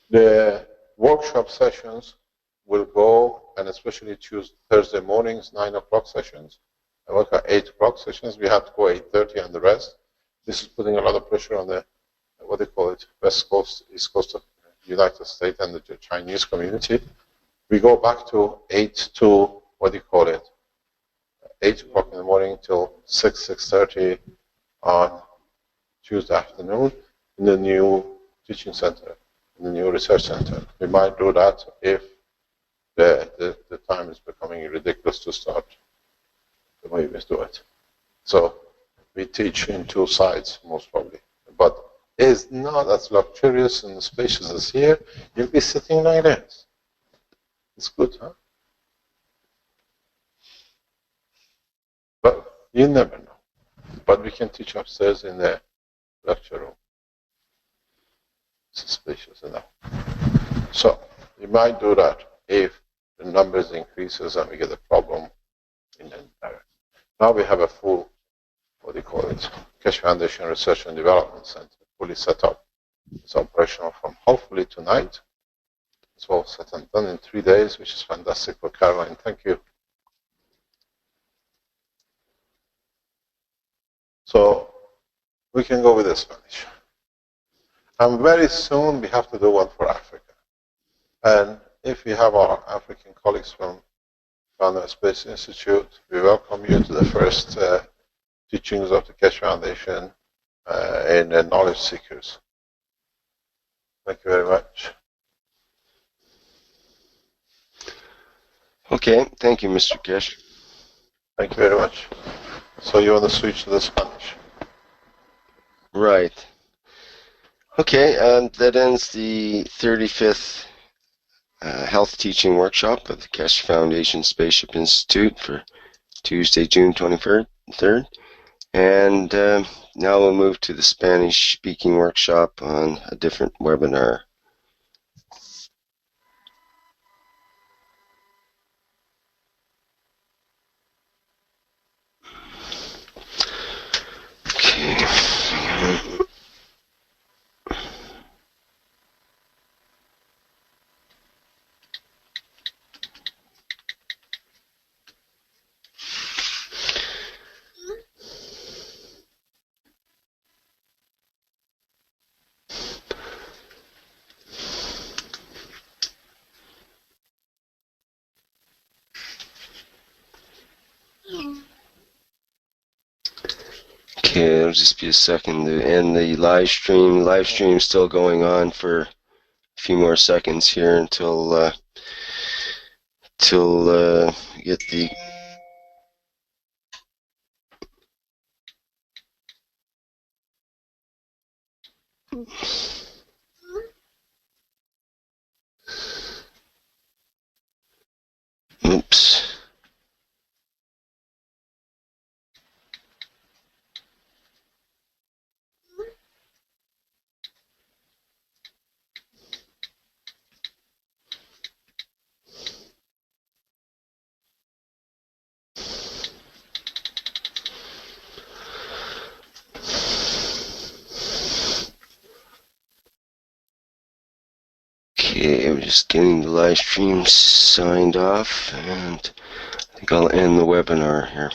The workshop sessions will go, and especially Thursday mornings, 9 o'clock sessions. I work at 8 o'clock sessions. We have to go 8:30 and the rest. This is putting a lot of pressure on the, what they call it, West Coast, East Coast of the United States and the Chinese community. We go back to 8 to, what do you call it, 8 o'clock in the morning till 6:30 on Tuesday afternoon in the new teaching center, in the new research center. We might do that if the time is becoming ridiculous to start the way we do it. So we teach in 2 sides, most probably. But it's not as luxurious and spacious as here. You'll be sitting like this. It's good, huh? But you never know. But we can teach upstairs in the lecture room. It's spacious enough. So you might do that if the numbers increases and we get a problem in the entire. Now we have a full, what do you call it, Keshe Foundation Research and Development Center, fully set up. It's operational from hopefully tonight. It's all set and done in 3 days, which is fantastic for Caroline. Thank you. So we can go with the Spanish. And very soon we have to do one for Africa. And if we have our African colleagues from Ghana Space Institute, we welcome you to the first teachings of the Keshe Foundation in Knowledge Seekers. Thank you very much. Okay, thank you, Mr. Kesh. Thank you very much. So you want to switch to the Spanish? Right. Okay, and that ends the 35th Health Teaching Workshop of the Keshe Foundation Spaceship Institute for Tuesday, June 23rd. And now we'll move to the Spanish speaking workshop on a different webinar. Okay, it'll just be a second to end the live stream. Live stream's still going on for a few more seconds here until get the oops. Okay, I'm just getting the live stream signed off, and I think I'll end the webinar here.